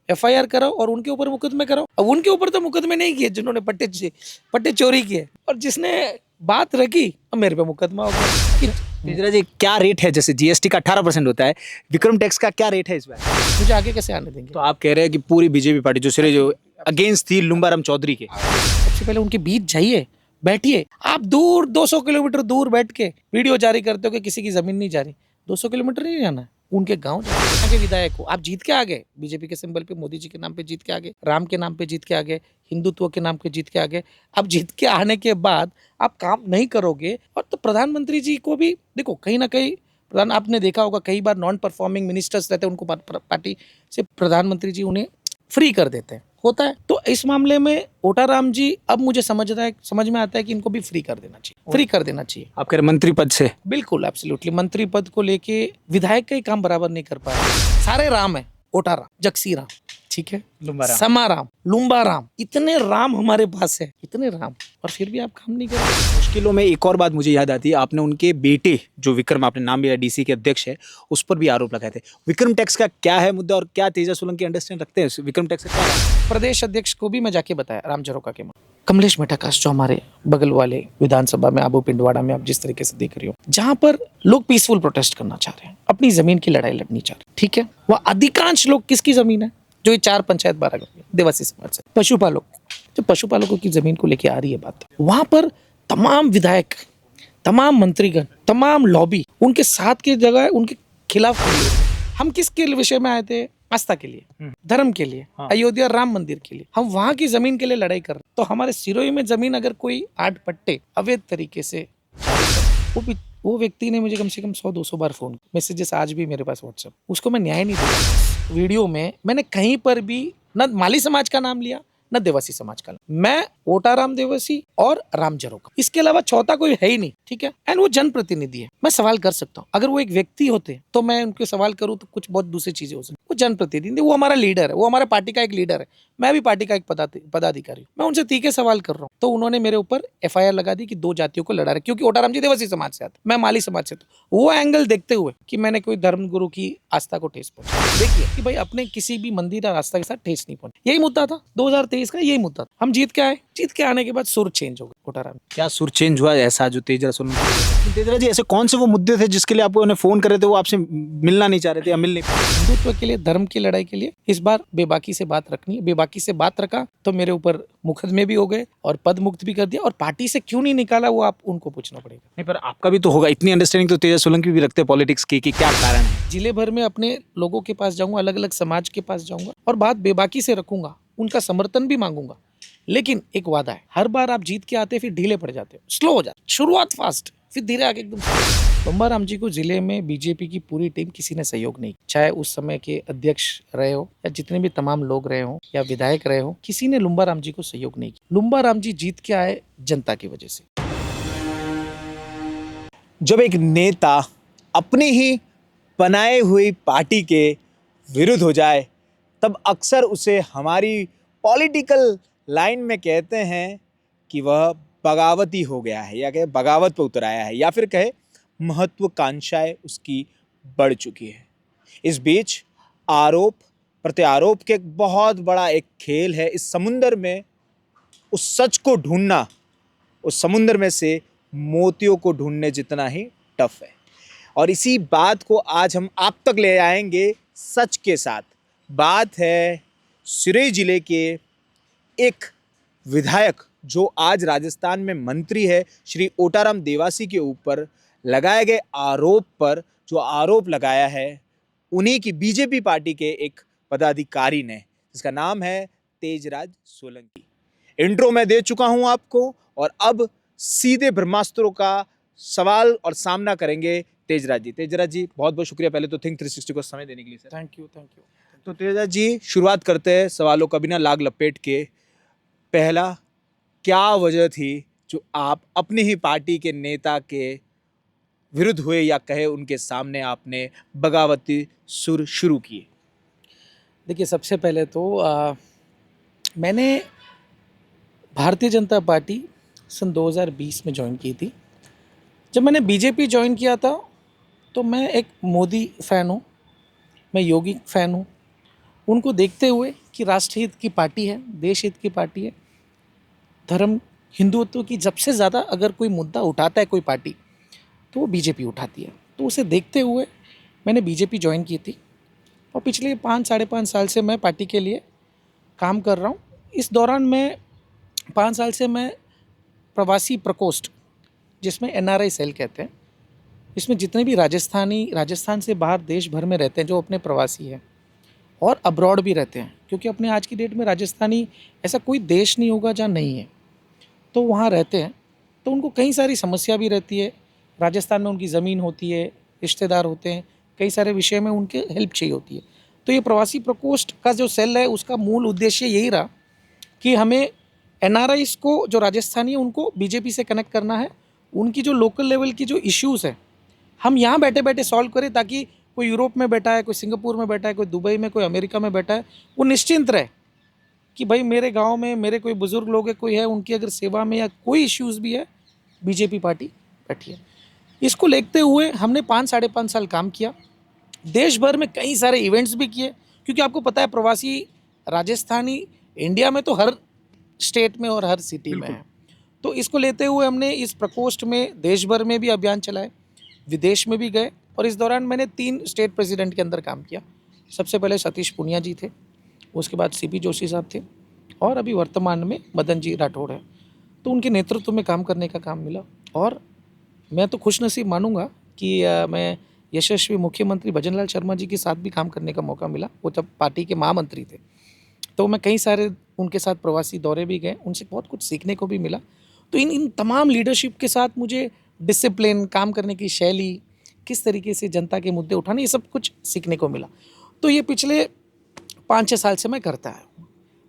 FIR कराओ और उनके ऊपर मुकदमे कराओ। अब उनके ऊपर तो मुकदमे नहीं किए जिन्होंने पट्टे चोरी किए, और जिसने बात रखी अब मेरे पे मुकदमा हो गया। तेजरा जी, क्या रेट है? जैसे जीएसटी का 18% होता है, विक्रम टैक्स का क्या रेट है इस बार? मुझे आगे कैसे आने देंगे? तो आप कह रहे हैं कि पूरी बीजेपी पार्टी जो अगेंस्ट थी लुम्बाराम चौधरी के। सबसे पहले उनके बीच जाइए, बैठिए। आप दूर 200 किलोमीटर दूर बैठ के वीडियो जारी करते हो कि किसी की जमीन नहीं जा रही। 200 किलोमीटर नहीं जाना है, उनके गांव जाना के विधायक को आप जीत के आ गए, बीजेपी के सिंबल पे, मोदी जी के नाम पे जीत के आ गए, राम के नाम पे जीत के आ गए, हिंदुत्व के नाम पे जीत के आ गए। अब जीत के आने के बाद आप काम नहीं करोगे, और तो प्रधानमंत्री जी को भी देखो, कहीं ना कहीं प्रधान, आपने देखा होगा कई बार नॉन परफॉर्मिंग मिनिस्टर्स रहते हैं, उनको पार्टी से प्रधानमंत्री जी उन्हें फ्री कर देते हैं, होता है। तो इस मामले में ओटाराम जी, अब मुझे समझ में आता है कि इनको भी फ्री कर देना चाहिए, फ्री कर देना चाहिए। आप कह रहे मंत्री पद से? बिल्कुल, एब्सोल्युटली। मंत्री पद को लेके विधायक का ही काम बराबर नहीं कर पा रहे। सारे राम है, ओटाराम, जक्सी राम, ठीक है, समाराम, लुम्बाराम, इतने राम हमारे पास है, इतने राम, और फिर भी आप काम नहीं कर रहे। मुश्किलों में एक और बात मुझे याद आती है, आपने उनके बेटे जो विक्रम, आपने नाम लिया, डीसी के अध्यक्ष है, उस पर भी आरोप लगाए थे। विक्रम टैक्स का क्या है मुद्दा, और क्या तेजा सोलंकी अंडरस्टैंड रखते हैं विक्रम टैक्स का क्या है? प्रदेश अध्यक्ष को भी मैं जाके बताया, राम झरोका के कमलेश मेटाकाश, जो हमारे बगल वाले विधानसभा में आबू पिंडवाड़ा में आप जिस तरीके से देख रही हो, जहां पर लोग पीसफुल प्रोटेस्ट करना चाह रहे हैं, अपनी जमीन की लड़ाई लड़नी चाह रहे हैं, ठीक है। वह अधिकांश लोग किसकी जमीन है? जो ये 4 पंचायत 12 देवासी समाज से पशुपालक, जो पशुपालकों की जमीन को लेकर आ रही है बात, वहां पर तमाम विधायक, तमाम मंत्रीगण, तमाम लॉबी उनके साथ की जगह उनके खिलाफ खड़ी है। हम किसके विषय में आए थे? आस्था के लिए, धर्म के लिए, अयोध्या राम मंदिर के लिए। हम वहां की जमीन के लिए लड़ाई कर रहे हैं। तो हमारे सिरोही में जमीन अगर कोई 8 पट्टे अवैध तरीके से, वो व्यक्ति ने मुझे कम से कम 100-200 बार फोन, मैसेजेस आज भी मेरे पास व्हाट्सएप, उसको मैं न्याय नहीं दूंगा। वीडियो में मैंने कहीं पर भी न माली समाज का नाम लिया, न देवासी समाज का। मैं ओटाराम देवासी और राम झरोका, इसके अलावा चौथा कोई है ही नहीं, ठीक है। एंड वो जनप्रतिनिधि है, मैं सवाल कर सकता हूँ। अगर वो एक व्यक्ति होते तो मैं उनके सवाल करूँ तो कुछ बहुत दूसरी चीजें हो सकती। वो जनप्रतिनिधि, वो हमारा लीडर है, वो हमारे पार्टी का एक लीडर है, मैं भी पार्टी का एक पदाधिकारी हूँ। मैं उनसे तीखे सवाल कर रहा हूँ, तो उन्होंने मेरे ऊपर एफआईआर लगा दी कि 2 जातियों को लड़ा रहे, क्योंकि ओटाराम जी देवासी समाज से आते, मैं माली समाज से। तो वो एंगल देखते हुए कि मैंने कोई धर्म गुरु की आस्था को ठेस पहुंचा, देखिए कि भाई अपने किसी भी मंदिर और आस्था के साथ ठेस नहीं पहुंचा। यही मुद्दा था 2023 का, यही मुद्दा था। हम जीत के आए, जीत के आने के बाद सुर चेंज हो गया ओटाराम। क्या सुर चेंज हुआ ऐसा जो तेजरा सोलंकी? तेजरा जी, ऐसे कौन से वो मुद्दे थे जिसके लिए आपको उन्हें फोन कर रहे थे, वो आपसे मिलना नहीं चाह रहे थे या मिल नहीं? हिंदुत्व के लिए, धर्म की लड़ाई के लिए इस बार बेबाकी से बात रखनी है। बेबाकी से बात रखा तो मेरे ऊपर मुकदमे भी हो गए और पद मुक्त भी कर दिया, और पार्टी से क्यों नहीं निकाला वो आप उनको पूछना पड़ेगा। नहीं, पर आपका भी तो होगा, इतनी अंडरस्टैंडिंग तो तेजा सोलंकी भी रखते हैं पॉलिटिक्स की, कि क्या कारण है? जिले भर में अपने लोगों के पास जाऊंगा, अलग अलग समाज के पास जाऊंगा, और बात बेबाकी से रखूंगा, उनका समर्थन भी मांगूंगा। लेकिन एक वादा है, हर बार आप जीत के आते फिर ढीले पड़ जाते हो, स्लो हो जाते, शुरुआत फास्ट, फिर धीरे आगे एकदम। लुम्बाराम जी को जिले में बीजेपी की पूरी टीम किसी ने सहयोग नहीं, चाहे उस समय के अध्यक्ष रहे हो या जितने भी तमाम लोग रहे हो या विधायक रहे हो, किसी ने लुम्बाराम जी को सहयोग नहीं किया। लुम्बाराम जी जीत के आए जनता की वजह से। जब एक नेता अपनी ही बनाए हुई पार्टी के विरुद्ध हो जाए, तब अक्सर उसे हमारी पॉलिटिकल लाइन में कहते हैं कि वह बगावती हो गया है, या कहे बगावत पर उतर आया है, या फिर कहे महत्वाकांक्षाएं उसकी बढ़ चुकी है। इस बीच आरोप प्रत्यारोप के एक बहुत बड़ा एक खेल है। इस समुंदर में उस सच को ढूंढना, उस समुंदर में से मोतियों को ढूंढने जितना ही टफ है। और इसी बात को आज हम आप तक ले आएंगे सच के साथ। बात है सिरोही जिले के एक विधायक जो आज राजस्थान में मंत्री है, श्री ओटाराम देवासी के ऊपर लगाए गए आरोप पर, जो आरोप लगाया है उन्हीं की बीजेपी पार्टी के एक पदाधिकारी ने, जिसका नाम है तेजराज सोलंकी। इंट्रो मैं दे चुका हूं आपको, और अब सीधे ब्रह्मास्त्रों का सवाल और सामना करेंगे तेजराज जी। तेजराज जी, बहुत बहुत शुक्रिया पहले तो थिंक 360 को समय देने के लिए सर। Thank you. तो तेजराज जी, शुरुआत करते हैं सवालों का बिना लाग लपेट के। पहला, क्या वजह थी जो आप अपनी ही पार्टी के नेता के विरुद्ध हुए, या कहे उनके सामने आपने बगावती सुर शुरू किए? देखिए, सबसे पहले तो मैंने भारतीय जनता पार्टी सन 2020 में ज्वाइन की थी। जब मैंने बीजेपी ज्वाइन किया था तो मैं एक मोदी फ़ैन हूँ, मैं योगी फ़ैन हूँ, उनको देखते हुए कि राष्ट्रहित की पार्टी है, देश हित की पार्टी है, धर्म हिंदुत्व की सबसे ज़्यादा अगर कोई मुद्दा उठाता है कोई पार्टी तो वो बीजेपी उठाती है। तो उसे देखते हुए मैंने बीजेपी ज्वाइन की थी और पिछले 5-5.5 साल से मैं पार्टी के लिए काम कर रहा हूँ। इस दौरान मैं 5 साल से मैं प्रवासी प्रकोष्ठ, जिसमें NRI सेल कहते हैं, इसमें जितने भी राजस्थान से बाहर देश भर में रहते हैं जो अपने प्रवासी हैं और अब्रॉड भी रहते हैं, क्योंकि अपने आज की डेट में राजस्थानी ऐसा कोई देश नहीं होगा जहाँ नहीं है, तो वहाँ रहते हैं। तो उनको कई सारी समस्या भी रहती है। राजस्थान में उनकी ज़मीन होती है, रिश्तेदार होते हैं, कई सारे विषय में उनके हेल्प चाहिए होती है। तो ये प्रवासी प्रकोष्ठ का जो सेल है उसका मूल उद्देश्य यही रहा कि हमें NRIs को जो राजस्थानी है उनको बीजेपी से कनेक्ट करना है। उनकी जो लोकल लेवल की जो इश्यूज़ हैं हम यहाँ बैठे बैठे सॉल्व करें, ताकि कोई यूरोप में बैठा है, कोई सिंगापुर में बैठा है, कोई दुबई में, कोई अमेरिका में बैठा है, वो निश्चिंत रहे कि भाई मेरे गांव में मेरे कोई बुजुर्ग लोग हैं, कोई है, उनकी अगर सेवा में या कोई इश्यूज़ भी है, बीजेपी पार्टी बैठी है। इसको देखते हुए हमने 5-5.5 साल काम किया। देश भर में कई सारे इवेंट्स भी किए, क्योंकि आपको पता है प्रवासी राजस्थानी इंडिया में तो हर स्टेट में और हर सिटी में है। तो इसको लेते हुए हमने इस प्रकोष्ठ में देश भर में भी अभियान चलाए, विदेश में भी गए, और इस दौरान मैंने 3 स्टेट प्रेसिडेंट के अंदर काम किया। सबसे पहले सतीश पूनिया जी थे, उसके बाद CP जोशी साहब थे, और अभी वर्तमान में मदन जी राठौड़ हैं। तो उनके नेतृत्व में काम करने का काम मिला, और मैं तो खुशनसीब मानूंगा कि मैं यशस्वी मुख्यमंत्री भजन लाल शर्मा जी के साथ भी काम करने का मौका मिला। वो जब पार्टी के महामंत्री थे, तो मैं कई सारे उनके साथ प्रवासी दौरे भी गए, उनसे बहुत कुछ सीखने को भी मिला। तो इन तमाम लीडरशिप के साथ मुझे डिसिप्लिन, काम करने की शैली, किस तरीके से जनता के मुद्दे उठाने, ये सब कुछ सीखने को मिला। तो ये पिछले 5-6 साल से मैं करता है।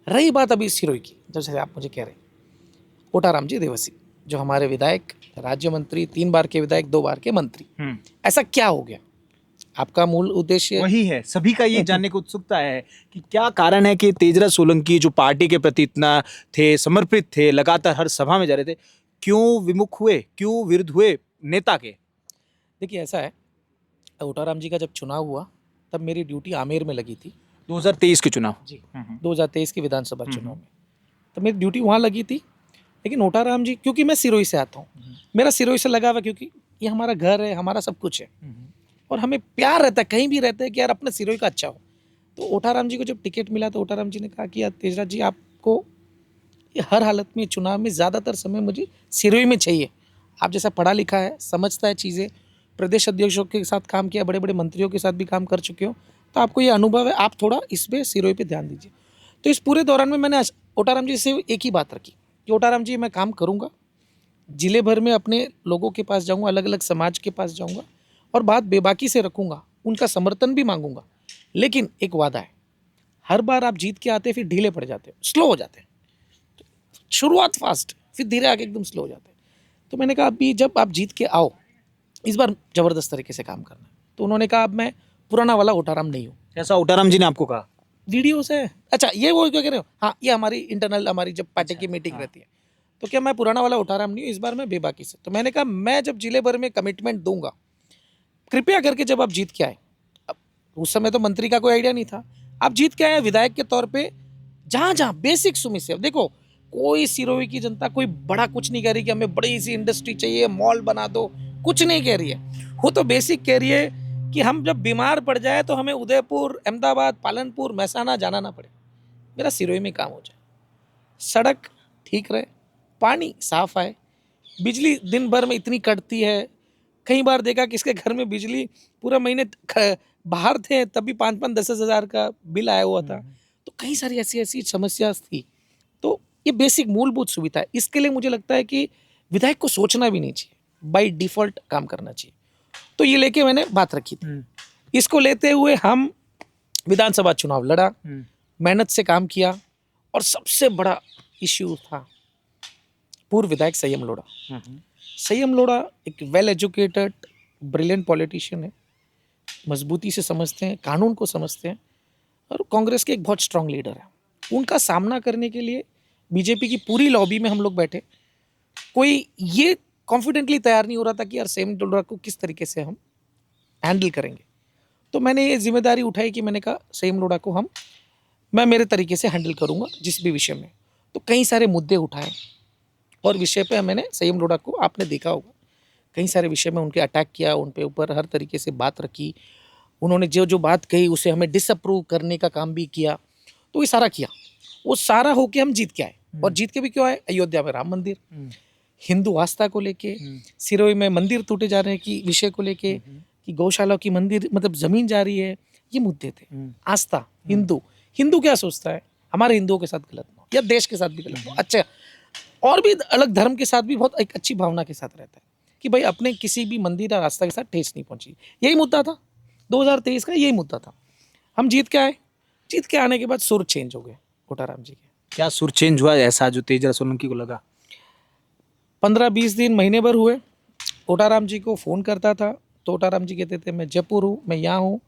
रही बात अभी सिरोही की, जैसे आप मुझे कह रहे हैं, ओटाराम जी देवसी जो हमारे विधायक, राज्य मंत्री, 3 बार के विधायक, 2 बार के मंत्री, ऐसा क्या हो गया? आपका मूल उद्देश्य वही है, सभी का ये जानने की उत्सुकता है कि क्या कारण है कि तेजराज सोलंकी जो पार्टी के प्रति इतना थे, समर्पित थे, लगातार हर सभा में जा रहे थे, क्यों विमुख हुए, क्यों विरुद्ध हुए नेता के? देखिए ऐसा है, ओटाराम जी का जब चुनाव हुआ तब मेरी ड्यूटी आमेर में लगी थी। 2023 के चुनाव जी, 2023 के विधानसभा चुनाव में, तो मेरी ड्यूटी वहाँ लगी थी। लेकिन ओटाराम जी, क्योंकि मैं सिरोही से आता हूँ, मेरा सिरोही से लगा हुआ, क्योंकि ये हमारा घर है, हमारा सब कुछ है, और हमें प्यार रहता है कहीं भी रहता है कि यार अपना सिरोही का अच्छा हो। तो ओटाराम जी को जब टिकट मिला तो ओटाराम जी ने कहा कि यार तेजराज जी, आपको ये हर हालत में, चुनाव में ज़्यादातर समय मुझे सिरोही में चाहिए। आप जैसा पढ़ा लिखा है, समझता है चीज़ें, प्रदेश अध्यक्षों के साथ काम किया, बड़े बड़े मंत्रियों के साथ भी काम कर चुके हो, तो आपको ये अनुभव है, आप थोड़ा इस पर सिरोही पे ध्यान दीजिए। तो इस पूरे दौरान में मैंने ओटाराम जी से एक ही बात रखी कि ओटाराम जी, मैं काम करूँगा, जिले भर में अपने लोगों के पास जाऊँगा, अलग अलग समाज के पास जाऊँगा, और बात बेबाकी से रखूँगा, उनका समर्थन भी मांगूंगा। लेकिन एक वादा है, हर बार आप जीत के आते फिर ढीले पड़ जाते हो, स्लो हो जाते हैं। शुरुआत फास्ट, फिर धीरे आगे एकदम स्लो हो जाते हैं। तो मैंने कहा अभी जब आप जीत के आओ, इस बार ज़बरदस्त तरीके से काम करना है। तो उन्होंने कहा अब मैं पुराना वाला ओटाराम नहीं हूँ। ऐसा ओटाराम जी ने आपको कहा? वीडियोस है। अच्छा, ये वो क्या कह रहे हो? हाँ, ये हमारी इंटरनल, हमारी जब पार्टी की मीटिंग रहती है, तो क्या मैं पुराना वाला ओटाराम नहीं हूँ, इस बार मैं बेबाकी से। तो मैंने कहा मैं जब जिले भर में कमिटमेंट दूंगा, कृपया करके जब आप जीत के आए, अब उस समय तो मंत्री का कोई आइडिया नहीं था, आप जीत के आए विधायक के तौर पे, जहाँ जहाँ बेसिक समस्या, देखो कोई सिरोही की जनता कोई बड़ा कुछ नहीं कह रही कि हमें बड़ी सी इंडस्ट्री चाहिए, मॉल बना दो, कुछ नहीं कह रही है। वो तो बेसिक कह रही है कि हम जब बीमार पड़ जाए तो हमें उदयपुर, अहमदाबाद, पालनपुर, महसाना जाना ना पड़े, मेरा सिरोही में काम हो जाए, सड़क ठीक रहे, पानी साफ आए, बिजली दिन भर में इतनी कटती है, कई बार देखा कि इसके घर में बिजली पूरा महीने बाहर थे तब भी 5-5, 10 हज़ार का बिल आया हुआ था। तो कई सारी ऐसी ऐसी समस्या थी। तो ये बेसिक मूलभूत सुविधा है, इसके लिए मुझे लगता है कि विधायक को सोचना भी नहीं चाहिए, बाय डिफॉल्ट काम करना चाहिए। तो ये लेके मैंने बात रखी थी। इसको लेते हुए हम विधानसभा चुनाव लड़ा, मेहनत से काम किया, और सबसे बड़ा इश्यू था पूर्व विधायक संयम लोढ़ा। संयम लोढ़ा एक वेल एजुकेटेड, ब्रिलियंट पॉलिटिशियन है, मजबूती से समझते हैं, कानून को समझते हैं, और कांग्रेस के एक बहुत स्ट्रांग लीडर है। उनका सामना करने के लिए बीजेपी की पूरी लॉबी में हम लोग बैठे, कोई ये कॉन्फिडेंटली तैयार नहीं हो रहा था कि यार संयम लोढ़ा को किस तरीके से हम हैंडल करेंगे। तो मैंने ये जिम्मेदारी उठाई कि मैंने कहा संयम लोढ़ा को हम मैं मेरे तरीके से हैंडल करूँगा जिस भी विषय में। तो कई सारे मुद्दे उठाए और विषय पे मैंने संयम लोढ़ा को आपने देखा होगा, कई सारे विषय में उनके अटैक किया, उन पे ऊपर हर तरीके से बात रखी। उन्होंने जो जो बात कही उसे हमें डिसअप्रूव करने का काम भी किया। तो ये सारा किया, वो सारा होके हम जीत के आए। और जीत के भी क्यों आए? अयोध्या में राम मंदिर, हिंदू आस्था को लेके, सिरोही में मंदिर टूटे जा रहे हैं की विषय को लेके, कि गौशाला की मंदिर मतलब जमीन जा रही है, ये मुद्दे थे। आस्था, हिंदू क्या सोचता है, हमारे हिंदुओं के साथ गलत ना हो या देश के साथ भी गलत ना हो। अच्छा, और भी अलग धर्म के साथ भी बहुत एक अच्छी भावना के साथ रहता है कि भाई अपने किसी भी मंदिर और आस्था के साथ ठेस नहीं पहुंची। यही मुद्दा था 2023 का, यही मुद्दा था। हम जीत के आए, जीत के आने के बाद सुर चेंज हो गए कोटाराम जी के। क्या सुर चेंज हुआ ऐसा जो तेज सोलंकी को लगा? 15-20 दिन, महीने भर हुए, कोटाराम जी को फ़ोन करता था तो कोटाराम जी कहते थे मैं जयपुर हूँ, मैं यहाँ हूँ,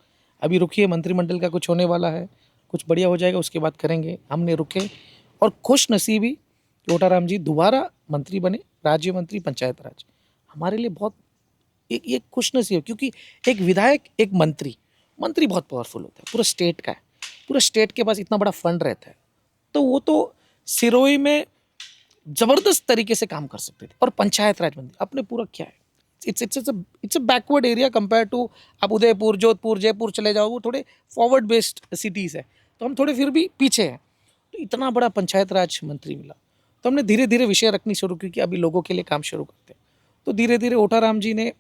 अभी रुकिए, मंत्रिमंडल का कुछ होने वाला है, कुछ बढ़िया हो जाएगा उसके बाद करेंगे। हमने रुके और खुश नसीबी कोटाराम जी दोबारा मंत्री बने, राज्य मंत्री पंचायत राज। हमारे लिए बहुत एक खुश नसीब, क्योंकि एक विधायक, एक मंत्री बहुत पावरफुल होता है, पूरा स्टेट का है, पूरा स्टेट के पास इतना बड़ा फंड रहता है, तो वो तो सिरोही में जबरदस्त तरीके से काम कर सकते थे। और पंचायत राज मंत्री अपने पूरा क्या है, it's a backward area compare to आप उदयपुर, जोधपुर, जयपुर चले जाओ, वो थोड़े फॉरवर्ड बेस्ड सिटीज़ है, तो हम थोड़े फिर भी पीछे हैं। तो इतना बड़ा पंचायत राज मंत्री मिला, तो हमने धीरे धीरे विषय रखनी शुरू की कि अभी लोगों के लिए काम शुरू करते हैं। तो धीरे धीरे कोटाराम जी ने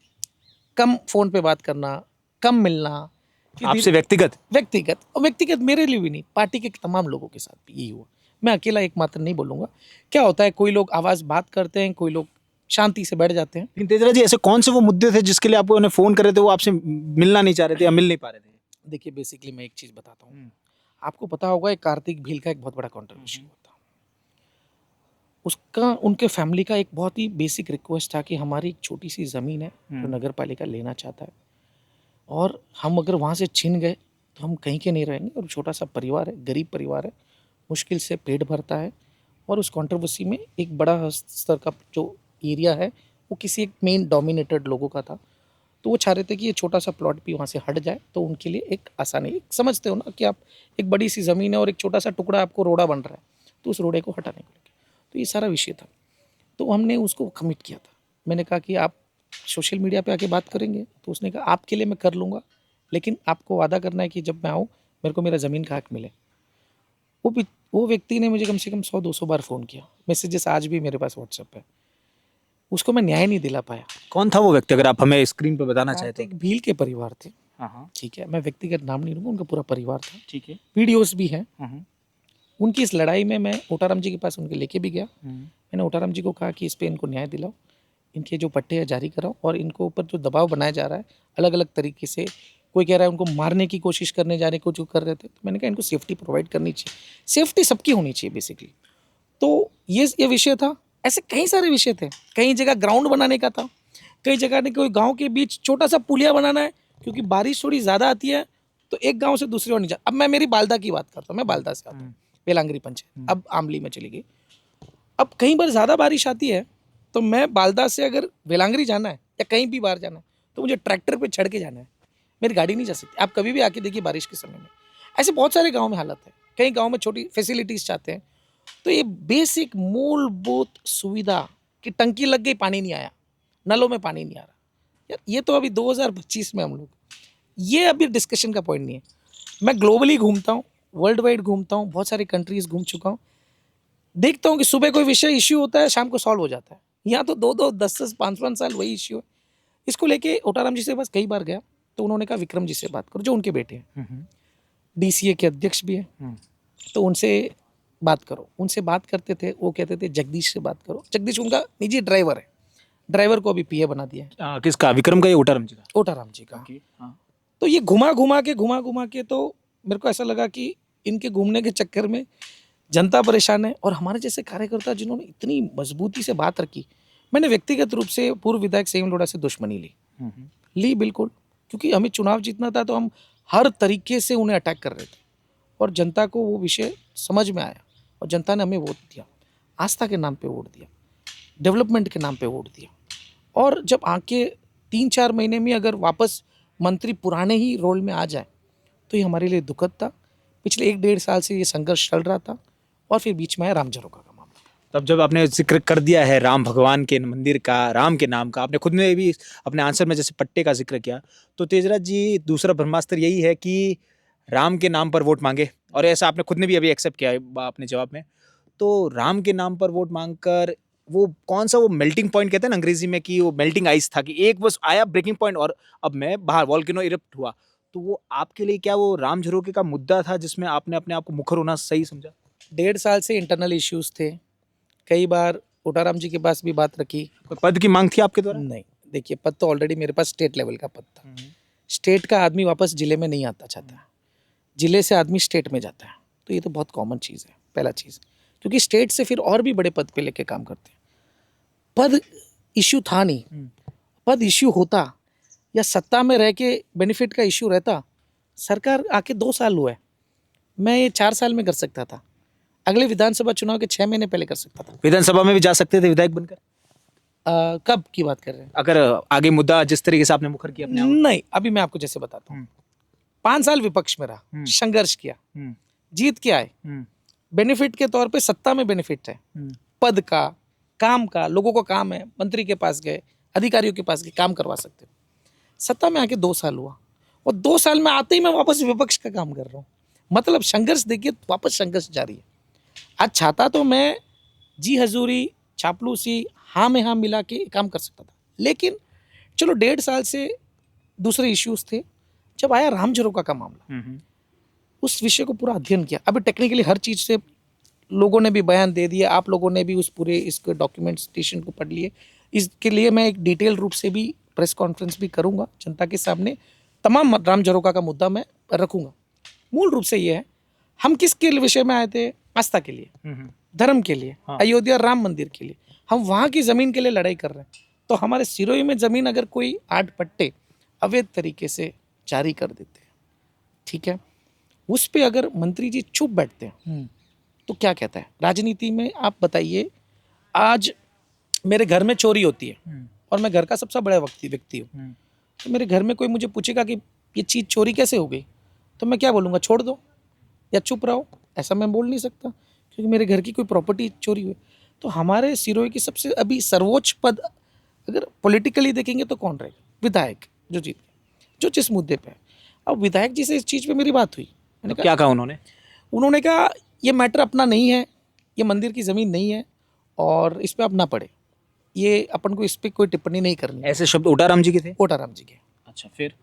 कम फ़ोन पे बात करना, कम मिलना। आपसे व्यक्तिगत मेरे लिए भी नहीं, पार्टी के तमाम लोगों के साथ भी यही हुआ। मैं अकेला एकमात्र नहीं बोलूँगा। क्या होता है, कोई लोग आवाज़ बात करते हैं, कोई लोग शांति से बैठ जाते हैं। लेकिन तेजरा जी, ऐसे कौन से वो मुद्दे थे जिसके लिए आपको उन्हें फोन कर रहे थे, वो आपसे मिलना नहीं चाह रहे थे या मिल नहीं पा रहे थे? देखिए, बेसिकली मैं एक चीज़ बताता हूँ। आपको पता होगा, एक कार्तिक भील का एक बहुत बड़ा कंट्रीब्यूशन हुआ था। उसका, उनके फैमिली का एक बहुत ही बेसिक रिक्वेस्ट था कि हमारी एक छोटी सी ज़मीन है जो नगर पालिका लेना चाहता है, और हम अगर वहाँ से छिन गए तो हम कहीं के नहीं रहेंगे। और छोटा सा परिवार है, गरीब परिवार है, मुश्किल से पेट भरता है, और उस कंट्रोवर्सी में एक बड़ा स्तर का जो एरिया है वो किसी एक मेन डोमिनेटेड लोगों का था। तो वो चाह रहे थे कि ये छोटा सा प्लॉट भी वहाँ से हट जाए, तो उनके लिए एक आसानी, समझते हो ना कि आप एक बड़ी सी ज़मीन है और एक छोटा सा टुकड़ा आपको रोड़ा बन रहा है, तो उस रोड़े को हटाने को लेकर, तो ये सारा विषय था। तो हमने उसको कमिट किया था। मैंने कहा कि आप सोशल मीडिया पे आके बात करेंगे, तो उसने कहा आपके लिए मैं कर लूँगा, लेकिन आपको वादा करना है कि जब मैं आऊँ मेरे को मेरा ज़मीन का हक मिले। वो व्यक्ति ने मुझे कम से कम 100-200 बार फ़ोन किया, मैसेजेस आज भी मेरे पास व्हाट्सएप पे। उसको मैं न्याय नहीं दिला पाया। कौन था वो व्यक्ति, अगर आप हमें स्क्रीन पर बताना चाहे तो? कार्तिक भील के परिवार थे, हाँ, ठीक है, मैं व्यक्तिगत नाम नहीं लूँगा, उनका पूरा परिवार था, ठीक है। वीडियोस भी हैं। उनकी इस लड़ाई में मैं कोटाराम जी के पास उनके लेके भी गया। मैंने कोटाराम जी को कहा कि इस पे इनको न्याय दिलाओ, इनके जो पट्टे हैं जारी कराओ, और इनको ऊपर जो दबाव बनाया जा रहा है अलग अलग तरीके से, कोई कह रहा है उनको मारने की कोशिश करने जाने को जो कर रहे थे, तो मैंने कहा इनको सेफ्टी प्रोवाइड करनी चाहिए, सेफ्टी सबकी होनी चाहिए बेसिकली। तो ये विषय था। ऐसे कई सारे विषय थे, कई जगह ग्राउंड बनाने का था, कई जगह ने कोई गांव के बीच छोटा सा पुलिया बनाना है, क्योंकि बारिश थोड़ी ज़्यादा आती है तो एक गांव से दूसरी ओर नहीं जा। अब मैं मेरी बालदा की बात करता हूँ, मैं बालदा से आता हूँ, बेलांगरी पंचायत, अब आमली में चली गई। अब कहीं बार ज़्यादा बारिश आती है तो मैं बालदा से अगर बेलांगरी जाना है या कहीं भी बाहर जाना है तो मुझे ट्रैक्टर पे चढ़ के जाना है, मेरी गाड़ी नहीं जा सकती। आप कभी भी आके देखिए बारिश के समय में, ऐसे बहुत सारे गांव में हालत है। कई गांव में छोटी फैसिलिटीज़ चाहते हैं, तो ये बेसिक मूलभूत सुविधा कि टंकी लग गई, पानी नहीं आया, नलों में पानी नहीं आ रहा, यार ये तो अभी 2025 में हम लोग, ये अभी डिस्कशन का पॉइंट नहीं है। मैं ग्लोबली घूमता हूँ, वर्ल्ड वाइड घूमता हूँ, बहुत सारी कंट्रीज़ घूम चुका हूँ, देखता हूँ कि सुबह कोई विषय इश्यू होता है, शाम को सॉल्व हो जाता है। यहाँ तो 2-2, 10-10, 5-5 साल वही इश्यू है। इसको लेके कोटाराम जी से बस कई बार गया, तो उन्होंने कहा विक्रम जी से बात करो, जो उनके बेटे हैं, DCA के अध्यक्ष भी हैं, तो उनसे बात करो। उनसे बात करते थे, वो कहते थे जगदीश से बात करो। जगदीश उनका निजी ड्राइवर है, ड्राइवर को अभी PA बना दिया है। किसका, विक्रम का या कोटाराम जी का? कोटाराम जी का। तो ये घुमा घुमा के तो मेरे को ऐसा लगा कि इनके घूमने के चक्कर में जनता परेशान है, और हमारे जैसे कार्यकर्ता जिन्होंने इतनी मजबूती से बात रखी। मैंने व्यक्तिगत रूप से पूर्व विधायक संयम लोढ़ा से दुश्मनी ली बिल्कुल, क्योंकि हमें चुनाव जीतना था, तो हम हर तरीके से उन्हें अटैक कर रहे थे, और जनता को वो विषय समझ में आया, और जनता ने हमें वोट दिया, आस्था के नाम पे वोट दिया, डेवलपमेंट के नाम पे वोट दिया। और जब आके 3-4 महीने में अगर वापस मंत्री पुराने ही रोल में आ जाए, तो ये हमारे लिए दुखद था। पिछले 1-1.5 साल से ये संघर्ष चल रहा था और फिर बीच में आया राम झरोखा का मामला। तब जब आपने जिक्र कर दिया है राम भगवान के मंदिर का, राम के नाम का, आपने खुद में भी अपने आंसर में जैसे पट्टे का जिक्र किया, तो तेजराज जी दूसरा ब्रह्मास्त्र यही है कि राम के नाम पर वोट मांगे, और ऐसा आपने खुद ने भी अभी एक्सेप्ट किया है अपने जवाब में। तो राम के नाम पर वोट मांगकर वो कौन सा वो मेल्टिंग पॉइंट कहते हैं ना अंग्रेजी में, कि वो मेल्टिंग आइस था, कि एक बस आया ब्रेकिंग पॉइंट और अब मैं बाहर, वॉल्केनो इरप्ट हुआ। तो वो आपके लिए क्या वो राम झरोके का मुद्दा था जिसमें आपने अपने आप को मुखर होना सही समझा? 1.5 साल से इंटरनल इश्यूज थे, कई बार ओटाराम जी के पास भी बात रखी। कोई पद की मांग थी आपके द्वारा? नहीं, देखिए पद तो ऑलरेडी मेरे पास स्टेट लेवल का पद था। स्टेट का आदमी वापस जिले में नहीं आता चाहता है, जिले से आदमी स्टेट में जाता है, तो ये तो बहुत कॉमन चीज़ है, पहला चीज़। क्योंकि स्टेट से फिर और भी बड़े पद पे लेके काम करते हैं। पद इश्यू था नहीं, पद इश्यू होता या सत्ता में रह के बेनिफिट का इश्यू रहता, सरकार आके 2 साल हुआ है, मैं ये 4 साल में कर सकता था, अगले विधानसभा चुनाव के 6 महीने पहले कर सकता था। विधानसभा में भी जा सकते थे विधायक बनकर, कब की बात कर रहे हैं? अगर आगे मुद्दा जिस तरीके से आपने मुखर किया अपने आप। नहीं, अभी मैं आपको जैसे बताता हूँ। 5 साल विपक्ष में रहा, संघर्ष किया, जीत के आए, बेनिफिट के तौर पे सत्ता में बेनिफिट है, पद का, काम का, लोगों को काम है, मंत्री के पास गए, अधिकारियों के पास गए, काम करवा सकते हो। सत्ता में आके 2 साल हुआ और 2 साल में आते ही मैं वापस विपक्ष का काम कर रहा हूँ। मतलब संघर्ष देखिए, वापस संघर्ष जारी है। आज चाहता तो मैं जी हजूरी, चापलूसी, हाँ में हाँ मिला के काम कर सकता था, लेकिन चलो 1.5 साल से दूसरे इश्यूज थे। जब आया राम झरोखा का मामला, उस विषय को पूरा अध्ययन किया। अभी टेक्निकली हर चीज़ से लोगों ने भी बयान दे दिए, आप लोगों ने भी उस पूरे इसके डॉक्यूमेंटेशन को पढ़ लिए। इसके लिए मैं एक डिटेल रूप से भी प्रेस कॉन्फ्रेंस भी करूंगा जनता के सामने, तमाम राम झरोखा का मुद्दा मैं रखूंगा। मूल रूप से ये है, हम किसके विषय में आए थे? आस्था के लिए, धर्म के लिए, अयोध्या राम मंदिर के लिए। हम वहाँ की ज़मीन के लिए लड़ाई कर रहे हैं, तो हमारे सिरोही में ज़मीन अगर कोई 8 पट्टे अवैध तरीके से जारी कर देते हैं, ठीक है, उस पे अगर मंत्री जी चुप बैठते हैं तो क्या कहता है राजनीति में? आप बताइए, आज मेरे घर में चोरी होती है और मैं घर का सबसे बड़ा व्यक्ति हूँ, तो मेरे घर में कोई मुझे पूछेगा कि ये चीज़ चोरी कैसे हो गई, तो मैं क्या बोलूँगा? छोड़ दो या चुप रहो? ऐसा मैं बोल नहीं सकता, क्योंकि मेरे घर की कोई प्रॉपर्टी चोरी हुई। तो हमारे सिरोही की सबसे अभी सर्वोच्च पद अगर पॉलिटिकली देखेंगे तो कौन रहेगा? विधायक जो जीत गए, जो जिस मुद्दे पे है। अब विधायक जी से इस चीज़ पे मेरी बात हुई, मैंने कहा, क्या कहा उन्होंने? उन्होंने कहा ये मैटर अपना नहीं है, ये मंदिर की ज़मीन नहीं है और इस पर आप ना पड़े, ये अपन को इस पर कोई टिप्पणी नहीं करनी। ऐसे शब्द ओटाराम जी के थे? ओटाराम जी के। अच्छा, फिर?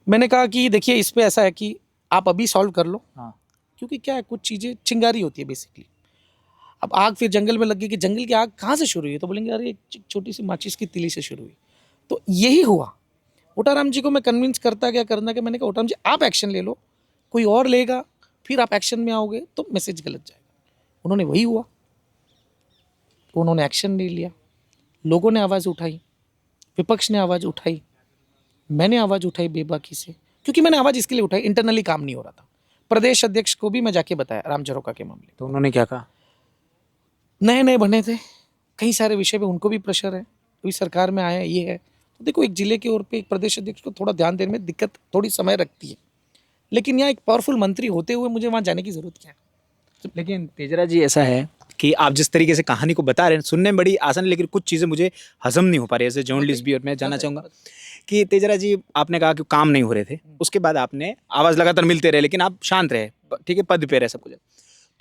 मैंने कहा कि देखिए, इस पे ऐसा है कि आप अभी सॉल्व कर लो, हाँ। क्योंकि क्या है, कुछ चीज़ें चिंगारी होती है बेसिकली। अब आग फिर जंगल में लग गई कि जंगल की आग कहाँ से शुरू हुई, तो बोलेंगे अरे एक छोटी सी माचिस की तीली से शुरू हुई। तो यही हुआ। ओटाराम जी को मैं कन्विंस करता गया, मैंने कहा ओटाराम जी आप एक्शन ले लो, कोई और लेगा, फिर आप एक्शन में आओगे तो मैसेज गलत जाएगा। उन्होंने वही हुआ, उन्होंने एक्शन नहीं लिया। लोगों ने आवाज़ उठाई, विपक्ष ने आवाज़ उठाई, मैंने आवाज़ उठाई बेबाकी से, क्योंकि मैंने आवाज़ इसके लिए उठाई, इंटरनली काम नहीं हो रहा था। प्रदेश अध्यक्ष को भी मैं जाके बताया राम झरोखा के मामले। तो उन्होंने क्या कहा? नए नए बने थे, कई सारे विषय पे उनको भी प्रेशर है, अभी सरकार में आया ये है। तो देखो, एक जिले के ओर पे एक प्रदेश अध्यक्ष को थोड़ा ध्यान देने में दिक्कत थोड़ी समय रखती है, लेकिन यहाँ एक पावरफुल मंत्री होते हुए मुझे वहाँ जाने की ज़रूरत क्या है? लेकिन तेजराज जी ऐसा है कि आप जिस तरीके से कहानी को बता रहे हैं सुनने में बड़ी आसान है, लेकिन कुछ चीज़ें मुझे हजम नहीं हो पा रही है एज ए जर्नलिस्ट भी। और मैं जानना चाहूँगा कि तेजराज जी, आपने कहा कि काम नहीं हो रहे थे, उसके बाद आपने आवाज़ लगातार मिलते रहे, लेकिन आप शांत रहे, ठीक है, पद पे रहे, सब कुछ।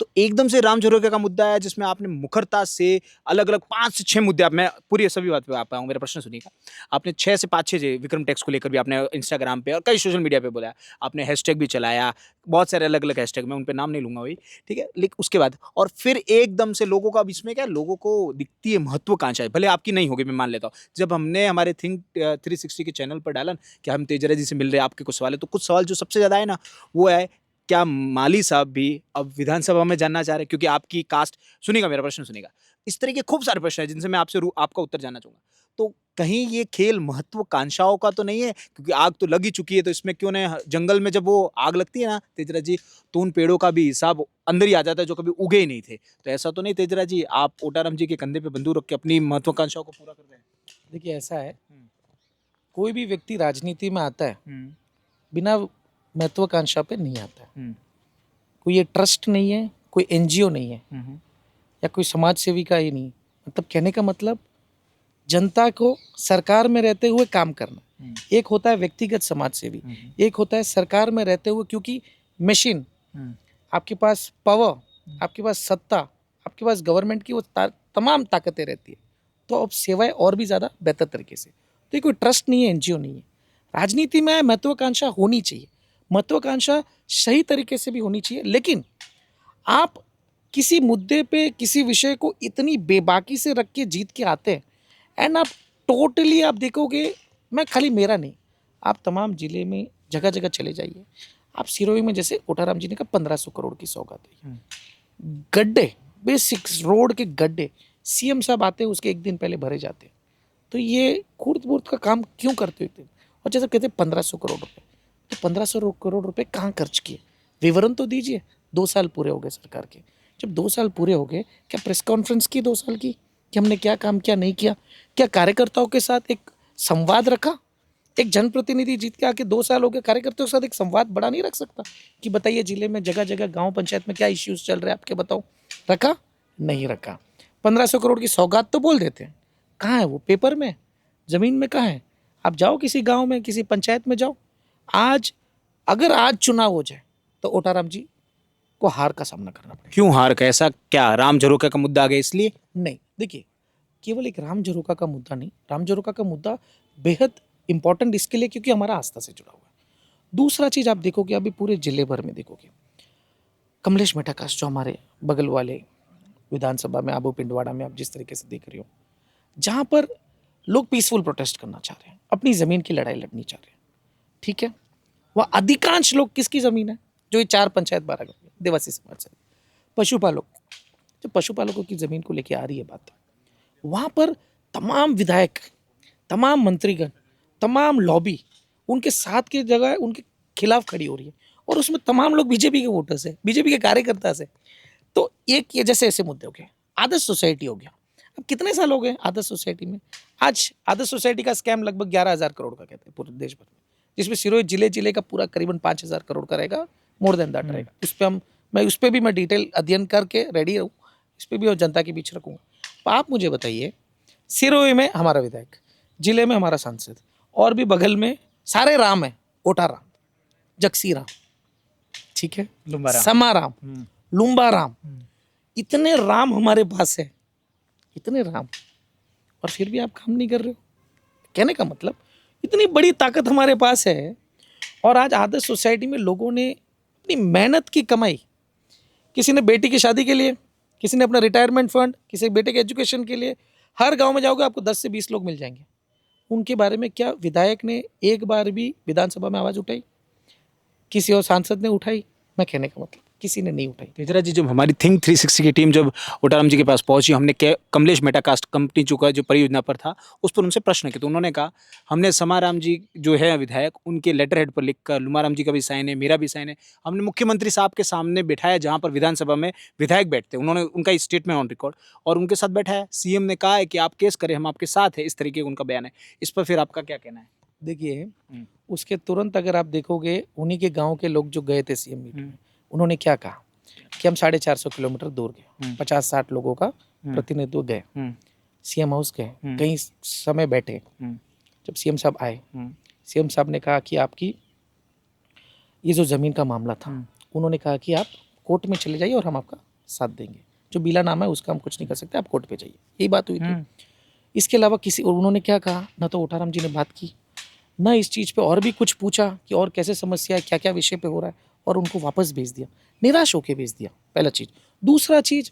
तो एकदम से राम झरोखे का मुद्दा है जिसमें आपने मुखरता से अलग अलग 5 से 6 मुद्दे, आप, मैं पूरी सभी बात पे आ पाऊँ, मेरा प्रश्न सुनिएगा। आपने 6 से 5-6 विक्रम टैक्स को लेकर भी आपने इंस्टाग्राम पे और कई सोशल मीडिया पे बोला, आपने हैशटैग भी चलाया, बहुत सारे अलग अलग हैशटैग, मैं उन पे नाम नहीं लूंगा वही, ठीक है। लेकिन उसके बाद और फिर एकदम से लोगों का, अब इसमें क्या है, लोगों को दिखती है महत्वाकांक्षा, भले आपकी नहीं होगी, मैं मान लेता हूँ। जब हमने हमारे थिंक 360 के चैनल पर डाला कि हम तेजराज जी से मिल रहे हैं, आपके कुछ सवाल है, तो कुछ सवाल जो सबसे ज़्यादा है ना, वो है क्या माली साहब भी अब विधानसभा में जानना चाह रहे हैं, क्योंकि आपकी कास्ट, सुनिएगा मेरा प्रश्न सुनिएगा, इस तरह के खूब सारे प्रश्न हैं जिनसे मैं आपसे आपका उत्तर जानना चाहूँगा। तो कहीं ये खेल महत्वाकांक्षाओं का तो नहीं है, क्योंकि आग तो लग ही चुकी है, तो इसमें क्यों नहीं, जंगल में जब वो आग लगती है ना तेजराज जी, तो उन पेड़ों का भी हिसाब अंदर ही आ जाता है जो कभी उगे ही नहीं थे। तो ऐसा तो नहीं तेजराज जी, आप ओटाराम जी के कंधे पे बंदूक रख के अपनी महत्वाकांक्षाओं को पूरा कर रहे हैं? देखिए, ऐसा है, कोई भी व्यक्ति राजनीति में आता है बिना महत्वाकांक्षा पे नहीं आता है। कोई ये ट्रस्ट नहीं है, कोई एनजीओ नहीं है या कोई समाज सेवी का ही नहीं। मतलब कहने का मतलब जनता को सरकार में रहते हुए काम करना। एक होता है व्यक्तिगत समाज सेवी, एक होता है सरकार में रहते हुए, क्योंकि मशीन आपके पास पावर, आपके पास सत्ता, आपके पास गवर्नमेंट की वो तमाम ताकतें रहती है, तो अब सेवाएं और भी ज़्यादा बेहतर तरीके से। तो ये कोई ट्रस्ट नहीं है, एनजीओ नहीं है। राजनीति में महत्वाकांक्षा होनी चाहिए, महत्वाकांक्षा सही तरीके से भी होनी चाहिए, लेकिन आप किसी मुद्दे पे किसी विषय को इतनी बेबाकी से रख के जीत के आते हैं एंड आप टोटली आप देखोगे, मैं खाली मेरा नहीं, आप तमाम जिले में जगह जगह चले जाइए। आप सिरोही में जैसे ओटाराम जी ने कहा 1500 करोड़ की सौगात है, गड्ढे, बेसिक रोड के गड्ढे सीएम साहब आते हैं उसके एक दिन पहले भरे जाते हैं। तो ये खूर्द बूर्द का काम क्यों करते हो एक दिन? और जैसे कहते हैं 1500 करोड़ रुपए, तो 1500 करोड़ रुपए कहाँ खर्च किए? विवरण तो दीजिए। 2 साल पूरे हो गए सरकार के। जब 2 साल पूरे हो गए, क्या प्रेस कॉन्फ्रेंस की 2 साल की कि हमने क्या काम किया, नहीं किया? क्या कार्यकर्ताओं के साथ एक संवाद रखा? एक जनप्रतिनिधि जीत के आके 2 साल हो गए, कार्यकर्ताओं के साथ एक संवाद बड़ा नहीं रख सकता कि बताइए जिले में जगह जगह गांव पंचायत में क्या इश्यूज चल रहे हैं आपके, बताओ। रखा? नहीं रखा। 1500 करोड़ की सौगात तो बोल देते हैं, कहाँ है वो? पेपर में, ज़मीन में कहाँ है? आप जाओ किसी गांव में, किसी पंचायत में जाओ। आज अगर आज चुनाव हो जाए तो ओटाराम जी को हार का सामना करना पड़ेगा। क्यों हार का? ऐसा क्या, राम झरोका का मुद्दा आ गया इसलिए? नहीं, देखिए, केवल एक राम झरोका का मुद्दा नहीं, राम झरोका का मुद्दा बेहद इंपॉर्टेंट इसके लिए क्योंकि हमारा आस्था से जुड़ा हुआ है। दूसरा चीज़ आप देखोगे, अभी पूरे जिले भर में देखोगे, कमलेश मेटाकाश जो हमारे बगल वाले विधानसभा में आबू पिंडवाड़ा में आप जिस तरीके से देख रहे हो, जहाँ पर लोग पीसफुल प्रोटेस्ट करना चाह रहे हैं, अपनी ज़मीन की लड़ाई लड़नी चाह रहे हैं, ठीक है? वह अधिकांश लोग किसकी ज़मीन है? जो ये 4 पंचायत 12 गाँव देवासी समाज से, पशुपालक, जो पशुपालकों की ज़मीन को लेके आ रही है बात, वहाँ पर तमाम विधायक, तमाम मंत्रीगण, तमाम लॉबी उनके साथ की जगह उनके खिलाफ खड़ी हो रही है, और उसमें तमाम लोग बीजेपी के वोटर्स हैं, बीजेपी के कार्यकर्ता से। तो एक ये जैसे ऐसे मुद्दे हो गए। आदर्श सोसाइटी हो गया, अब कितने साल हो गए आदर्श सोसाइटी में? आज आदर्श सोसाइटी का स्कैम लगभग 11,000 करोड़ का कहते हैं पूरे देश भर में, जिसमें सिरोही जिले जिले का पूरा करीबन 5,000 करोड़ का रहेगा, मोर देन दैट रहेगा। उस पर भी मैं डिटेल अध्ययन करके रेडी रहूँ, इस पर भी और जनता के बीच रखूँगा। तो आप मुझे बताइए, सिरोही में हमारा विधायक, जिले में हमारा सांसद, और भी बगल में सारे राम है, ओटा राम, जक्सी राम, ठीक है, समा राम, लुम्बा राम, इतने राम हमारे पास है, इतने राम, और फिर भी आप काम नहीं कर रहे हो। कहने का मतलब इतनी बड़ी ताकत हमारे पास है, और आज आदर्श सोसाइटी में लोगों ने अपनी मेहनत की कमाई, किसी ने बेटी की शादी के लिए, किसी ने अपना रिटायरमेंट फंड, किसी बेटे के एजुकेशन के लिए, हर गांव में जाओगे आपको 10 से 20 लोग मिल जाएंगे। उनके बारे में क्या विधायक ने एक बार भी विधानसभा में आवाज़ उठाई? किसी और सांसद ने उठाई? मैं कहने का मतलब किसी ने नहीं उठाई। तेजरा जी, जब हमारी थिंक 360 की टीम जब ओटाराम जी के पास पहुंची, हमने कमलेश मेटाकास्ट कंपनी जो परियोजना पर था उस पर उनसे प्रश्न किया, तो उन्होंने कहा हमने समाराम जी जो है विधायक, उनके लेटर हेड पर लिखकर, लुमाराम जी का भी साइन है, मेरा भी साइन है, हमने मुख्यमंत्री साहब के सामने बिठाया जहाँ पर विधानसभा में विधायक बैठते, उन्होंने उनका स्टेटमेंट ऑन रिकॉर्ड, और उनके साथ बैठा है। सीएम ने कहा है कि आप केस करें, हम आपके साथ हैं, इस तरीके का उनका बयान है। इस पर फिर आपका क्या कहना है? देखिए, उसके तुरंत अगर आप देखोगे, उन्हीं के गांव के लोग जो गए थे सीएम मीटिंग में, उन्होंने क्या कहा कि हम 450 किलोमीटर दूर गए, 50-60 लोगों का प्रतिनिधित्व गए, सीएम हाउस गए, कहीं समय बैठे। जब सीएम साहब आए, सीएम साहब ने कहा कि आपकी ये जो ज़मीन का मामला था, उन्होंने कहा कि आप कोर्ट में चले जाइए और हम आपका साथ देंगे, जो बीलानामा है उसका हम कुछ नहीं कर सकते, आप कोर्ट पे जाइए, यही बात हुई थी। इसके अलावा किसी और उन्होंने क्या कहा? ना तो ओटाराम जी ने बात की, ना इस चीज़ पे और भी कुछ पूछा कि और कैसे समस्या है, क्या क्या विषय पे हो रहा है, और उनको वापस भेज दिया, निराश होकर भेज दिया, पहला चीज़। दूसरा चीज़,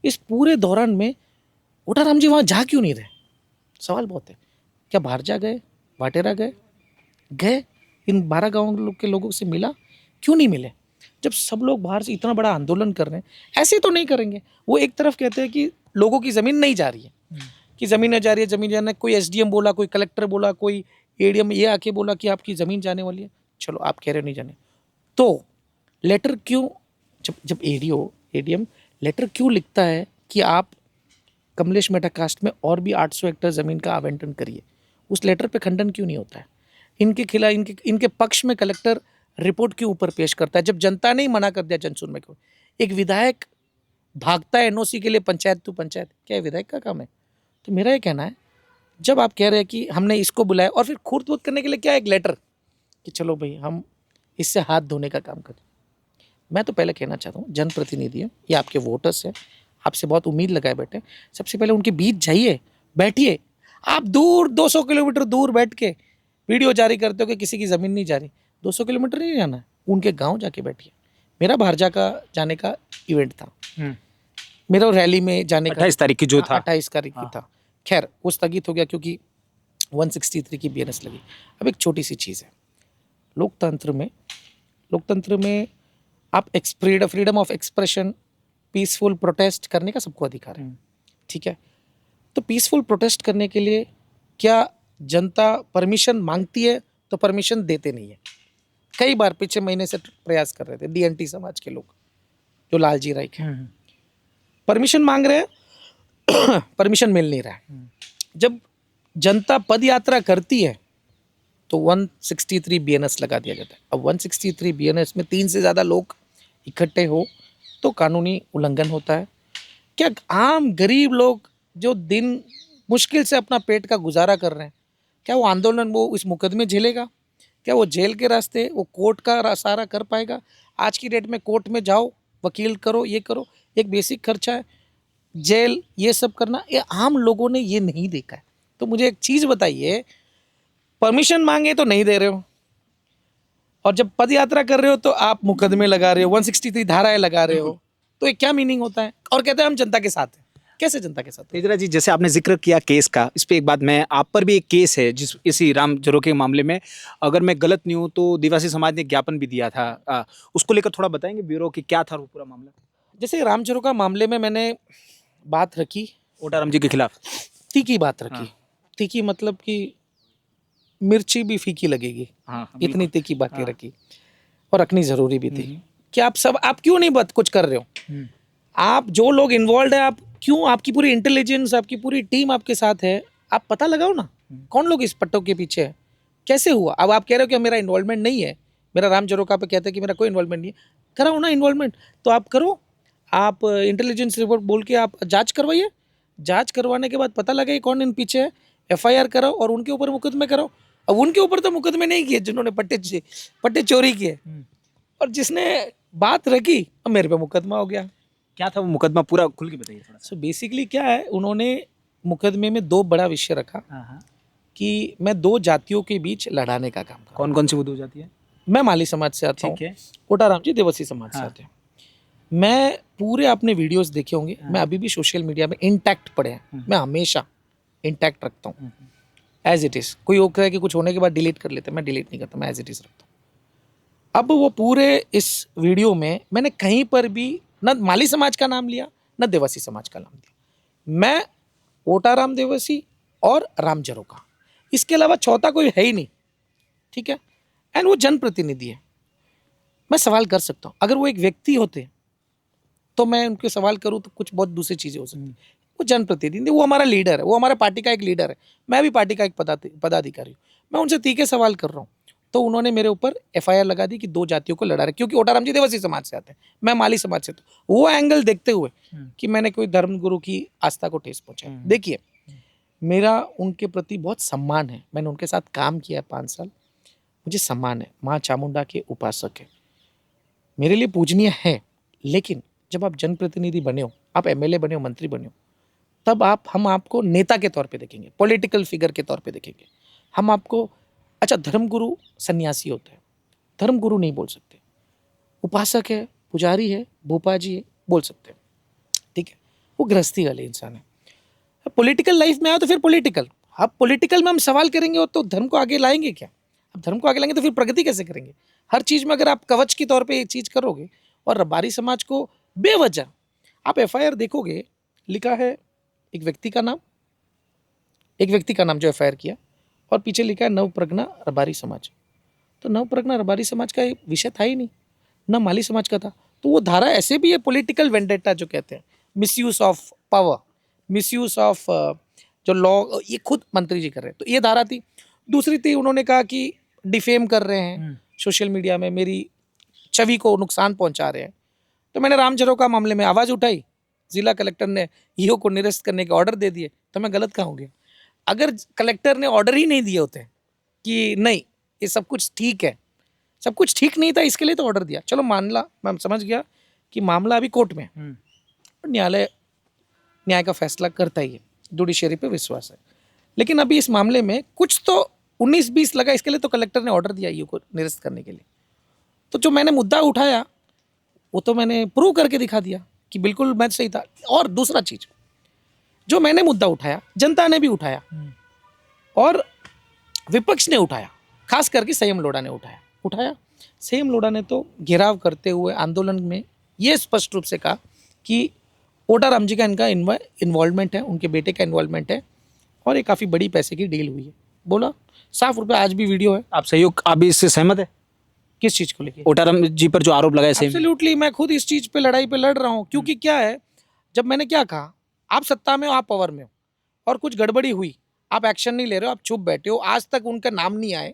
इस पूरे दौरान में ओटाराम जी वहाँ जा क्यों नहीं रहे? सवाल बहुत है। क्या बाहर जा गए, वाटेरा गए, इन 12 गाँव के लोगों से मिला? क्यों नहीं मिले? जब सब लोग बाहर से इतना बड़ा आंदोलन कर रहे हैं, ऐसे तो नहीं करेंगे। वो एक तरफ कहते हैं कि लोगों की ज़मीन नहीं जा रही है, कि ज़मीन नहीं जा रही है, ज़मीन जाना, कोई एसडीएम बोला, कोई कलेक्टर बोला, कोई एडीएम ये आके बोला कि आपकी ज़मीन जाने वाली है। चलो आप कह रहे हो नहीं जाने, तो लेटर क्यों, जब एडीएम लेटर क्यों लिखता है कि आप कमलेश मेटाकास्ट में और भी 800 हेक्टेयर ज़मीन का आवंटन करिए, उस लेटर पे खंडन क्यों नहीं होता है? इनके खिलाफ, इनके पक्ष में कलेक्टर रिपोर्ट क्यों ऊपर पेश करता है जब जनता ने ही मना कर दिया जनसुनवाई को? एक विधायक भागता है एनओसी के लिए पंचायत टू पंचायत, क्या ये विधायक का काम है? तो मेरा ये कहना है, जब आप कह रहे हैं कि हमने इसको बुलाया और फिर खूर्द करने के लिए क्या एक लेटर कि चलो भाई हम इससे हाथ धोने का काम करें। मैं तो पहले कहना चाहता हूँ, जनप्रतिनिधि है, ये आपके वोटर्स हैं, आपसे बहुत उम्मीद लगाए बैठे, सबसे पहले उनके बीच जाइए, बैठिए। आप दूर 200 किलोमीटर दूर बैठ के वीडियो जारी करते हो कि किसी की ज़मीन नहीं जा रही, 200 किलोमीटर नहीं जाना है, उनके गांव जाके बैठिए। मेरा भारजा का जाने का इवेंट था, मेरा रैली में जाने का 28 तारीख की जो था, 28 तारीख की था। खैर वो स्थगित हो गया क्योंकि 163 की बीएनएस लगी। अब एक छोटी सी चीज़ है, लोकतंत्र में आप freedom of expression, peaceful protest करने का सबको अधिकार है, ठीक है? तो पीसफुल प्रोटेस्ट करने के लिए क्या जनता परमिशन मांगती है तो परमिशन देते नहीं है। कई बार पिछले महीने से प्रयास कर रहे थे डीएनटी समाज के लोग, जो लालजी राय के, परमिशन मांग रहे हैं, परमिशन मिल नहीं रहा है। जब जनता पद यात्रा करती है तो 163 बीएनएस लगा दिया जाता है। अब 163 बीएनएस में 3 से ज़्यादा लोग इकट्ठे हो तो कानूनी उल्लंघन होता है। क्या आम गरीब लोग जो दिन मुश्किल से अपना पेट का गुजारा कर रहे हैं, क्या वो आंदोलन, वो इस मुकदमे झेलेगा? क्या वो जेल के रास्ते, वो कोर्ट का सहारा कर पाएगा? आज की डेट में कोर्ट में जाओ, वकील करो, ये करो, एक बेसिक खर्चा है, जेल, ये सब करना, ये आम लोगों ने ये नहीं देखा है। तो मुझे एक चीज़ बताइए, परमिशन मांगे तो नहीं दे रहे हो, और जब पद यात्रा कर रहे हो तो आप मुकदमे लगा रहे हो, 163 धाराएं लगा रहे हो, तो ये क्या मीनिंग होता है? और कहते हैं हम जनता के साथ हैं। कैसे जनता के साथ? तेजरा जी, जैसे आपने जिक्र किया केस का, इस पे एक बात, मैं आप पर भी एक केस है जिस इसी राम जरोके के मामले में, अगर मैं गलत नहीं हूँ तो दिवासी समाज ने ज्ञापन भी दिया था, उसको लेकर थोड़ा बताएंगे ब्यूरो कि क्या था वो पूरा मामला? जैसे राम जरोका मामले में मैंने बात रखी, ओटाराम जी के खिलाफ तीखी बात रखी। तीखी मतलब कि मिर्ची भी फीकी लगेगी, इतनी तीखी बातें रखी, और रखनी जरूरी भी थी कि आप क्यों नहीं बात कुछ कर रहे हो? आप जो लोग इन्वॉल्व है, आप क्यों, आपकी पूरी इंटेलिजेंस, आपकी पूरी टीम आपके साथ है, आप पता लगाओ ना कौन लोग इस पट्टों के पीछे है, कैसे हुआ? अब आप कह रहे हो कि मेरा इन्वॉल्वमेंट नहीं है, मेरा राम जरोका पे कहते हैं कि मेरा कोई इन्वॉल्वमेंट नहीं है, कराओ ना इन्वॉल्वमेंट, तो आप करो, आप इंटेलिजेंस रिपोर्ट बोल के आप जांच करवाइए, जांच करवाने के बाद पता लगे कौन इन पीछे है, एफआईआर कराओ और उनके ऊपर मुकदमे कराओ। अब उनके ऊपर तो मुकदमे नहीं किए जिन्होंने पट्टे चोरी किए, और जिसने बात रखी अब मेरे पे मुकदमा हो गया। क्या था वो मुकदमा, पूरा खुल के बताइए थोड़ा। सो बेसिकली क्या है, उन्होंने मुकदमे में 2 बड़ा विषय रखा कि मैं 2 जातियों के बीच लड़ाने का काम कर। कौन कौन सी वो 2 जाति है? मैं माली समाज से आता हूँ, ठीक है। कोटाराम जी देवसी समाज से आते हैं। मैं पूरे आपने वीडियोस देखे होंगे, मैं अभी भी सोशल मीडिया में इंटैक्ट पड़े हैं, मैं हमेशा इंटैक्ट रखता हूँ एज इट इज़। कोई वो कहे कि कुछ होने के बाद डिलीट कर लेते हैं, मैं डिलीट नहीं करता, मैं एज इट इज़ रखता हूँ। अब वो पूरे इस वीडियो में मैंने कहीं पर भी न माली समाज का नाम लिया, न देवसी समाज का नाम लिया। मैं ओटाराम देवसी और राम जरोका, इसके अलावा चौथा कोई है ही नहीं, ठीक है? एंड वो जनप्रतिनिधि है, मैं सवाल कर सकता हूँ। अगर वो एक व्यक्ति होते तो मैं उनके सवाल करूँ तो कुछ बहुत दूसरी चीज़ें हो सकती। वो जनप्रतिनिधि, वो हमारा लीडर है, वो हमारे पार्टी का एक लीडर है, मैं भी पार्टी का एक पदाधिकारी हूँ, मैं उनसे तीखे सवाल कर रहा हूँ। तो उन्होंने मेरे ऊपर एफआईआर लगा दी कि 2 जातियों को लड़ा रहे, क्योंकि ओटाराम जी देवसी समाज से आते हैं, मैं माली समाज से। तो वो एंगल देखते हुए कि मैंने कोई धर्मगुरु की आस्था को ठेस पहुंचाई। देखिए, मेरा उनके प्रति बहुत सम्मान है, मैंने उनके साथ काम किया है 5 साल, मुझे सम्मान है, माँ चामुंडा के उपासक है, मेरे लिए पूजनीय है। लेकिन जब आप जनप्रतिनिधि बने हो, आप एमएलए बने हो, मंत्री बने हो, तब हम आपको नेता के तौर पे देखेंगे, पॉलिटिकल फिगर के तौर पे देखेंगे। हम आपको, अच्छा धर्मगुरु सन्यासी होते हैं, धर्मगुरु नहीं बोल सकते, उपासक है, पुजारी है, भोपा जी है, बोल सकते हैं, ठीक है? वो गृहस्थी वाले इंसान है। पॉलिटिकल लाइफ में आए तो फिर पॉलिटिकल, अब पॉलिटिकल में हम सवाल करेंगे तो धर्म को आगे लाएंगे क्या? अब धर्म को आगे लाएंगे तो फिर प्रगति कैसे करेंगे? हर चीज़ में अगर आप कवच के तौर पे एक चीज़ करोगे, और रबारी समाज को बेवजह, आप एफआईआर देखोगे, लिखा है एक व्यक्ति का नाम जो एफआईआर किया, और पीछे लिखा है नवप्रज्ञा रबारी समाज। तो नवप्रज्ञा रबारी समाज का विषय था ही नहीं, न माली समाज का था। तो वो धारा ऐसे भी है, पॉलिटिकल वेंडेटा जो कहते हैं, misuse of power, misuse of जो लॉ, ये खुद मंत्री जी कर रहे हैं, तो ये धारा थी। दूसरी थी, उन्होंने कहा कि डिफेम कर रहे हैं, सोशल मीडिया में मेरी छवि को नुकसान पहुंचा रहे हैं, तो मैंने राम झरोका मामले में आवाज़ उठाई, जिला कलेक्टर ने ईओ को निरस्त करने के ऑर्डर दे दिए, तो मैं गलत कहाँ हो गया? अगर कलेक्टर ने ऑर्डर ही नहीं दिए होते कि नहीं ये सब कुछ ठीक है, सब कुछ ठीक नहीं था, इसके लिए तो ऑर्डर दिया, चलो मामला मैं समझ गया कि मामला अभी कोर्ट में है, और न्यायालय न्याय का फैसला करता ही है, जुडिशरी पे विश्वास है। लेकिन अभी इस मामले में कुछ तो 19-20 लगा, इसके लिए तो कलेक्टर ने ऑर्डर दिया ईओ को निरस्त करने के लिए। तो जो मैंने मुद्दा उठाया वो तो मैंने प्रूव करके दिखा दिया कि बिल्कुल मैं सही था। और दूसरा चीज, जो मैंने मुद्दा उठाया जनता ने भी उठाया और विपक्ष ने उठाया, खास करके संयम लोढ़ा ने उठाया। संयम लोढ़ा ने तो घेराव करते हुए आंदोलन में ये स्पष्ट रूप से कहा कि ओटाराम जी का इनका इन्वॉल्वमेंट है, उनके बेटे का इन्वॉल्वमेंट है और ये काफ़ी बड़ी पैसे की डील हुई है। बोला साफ रुपये, आज भी वीडियो है। आप भी इससे सहमत है? किस चीज़ को लेके? ओटाराम जी पर जो आरोप लगाए सेम। एब्सोल्युटली, मैं खुद इस चीज़ पे लड़ाई पे लड़ रहा हूँ, क्योंकि क्या है, जब मैंने क्या कहा, आप सत्ता में हो, आप पावर में हो और कुछ गड़बड़ी हुई, आप एक्शन नहीं ले रहे हो, आप चुप बैठे हो, आज तक उनका नाम नहीं आए,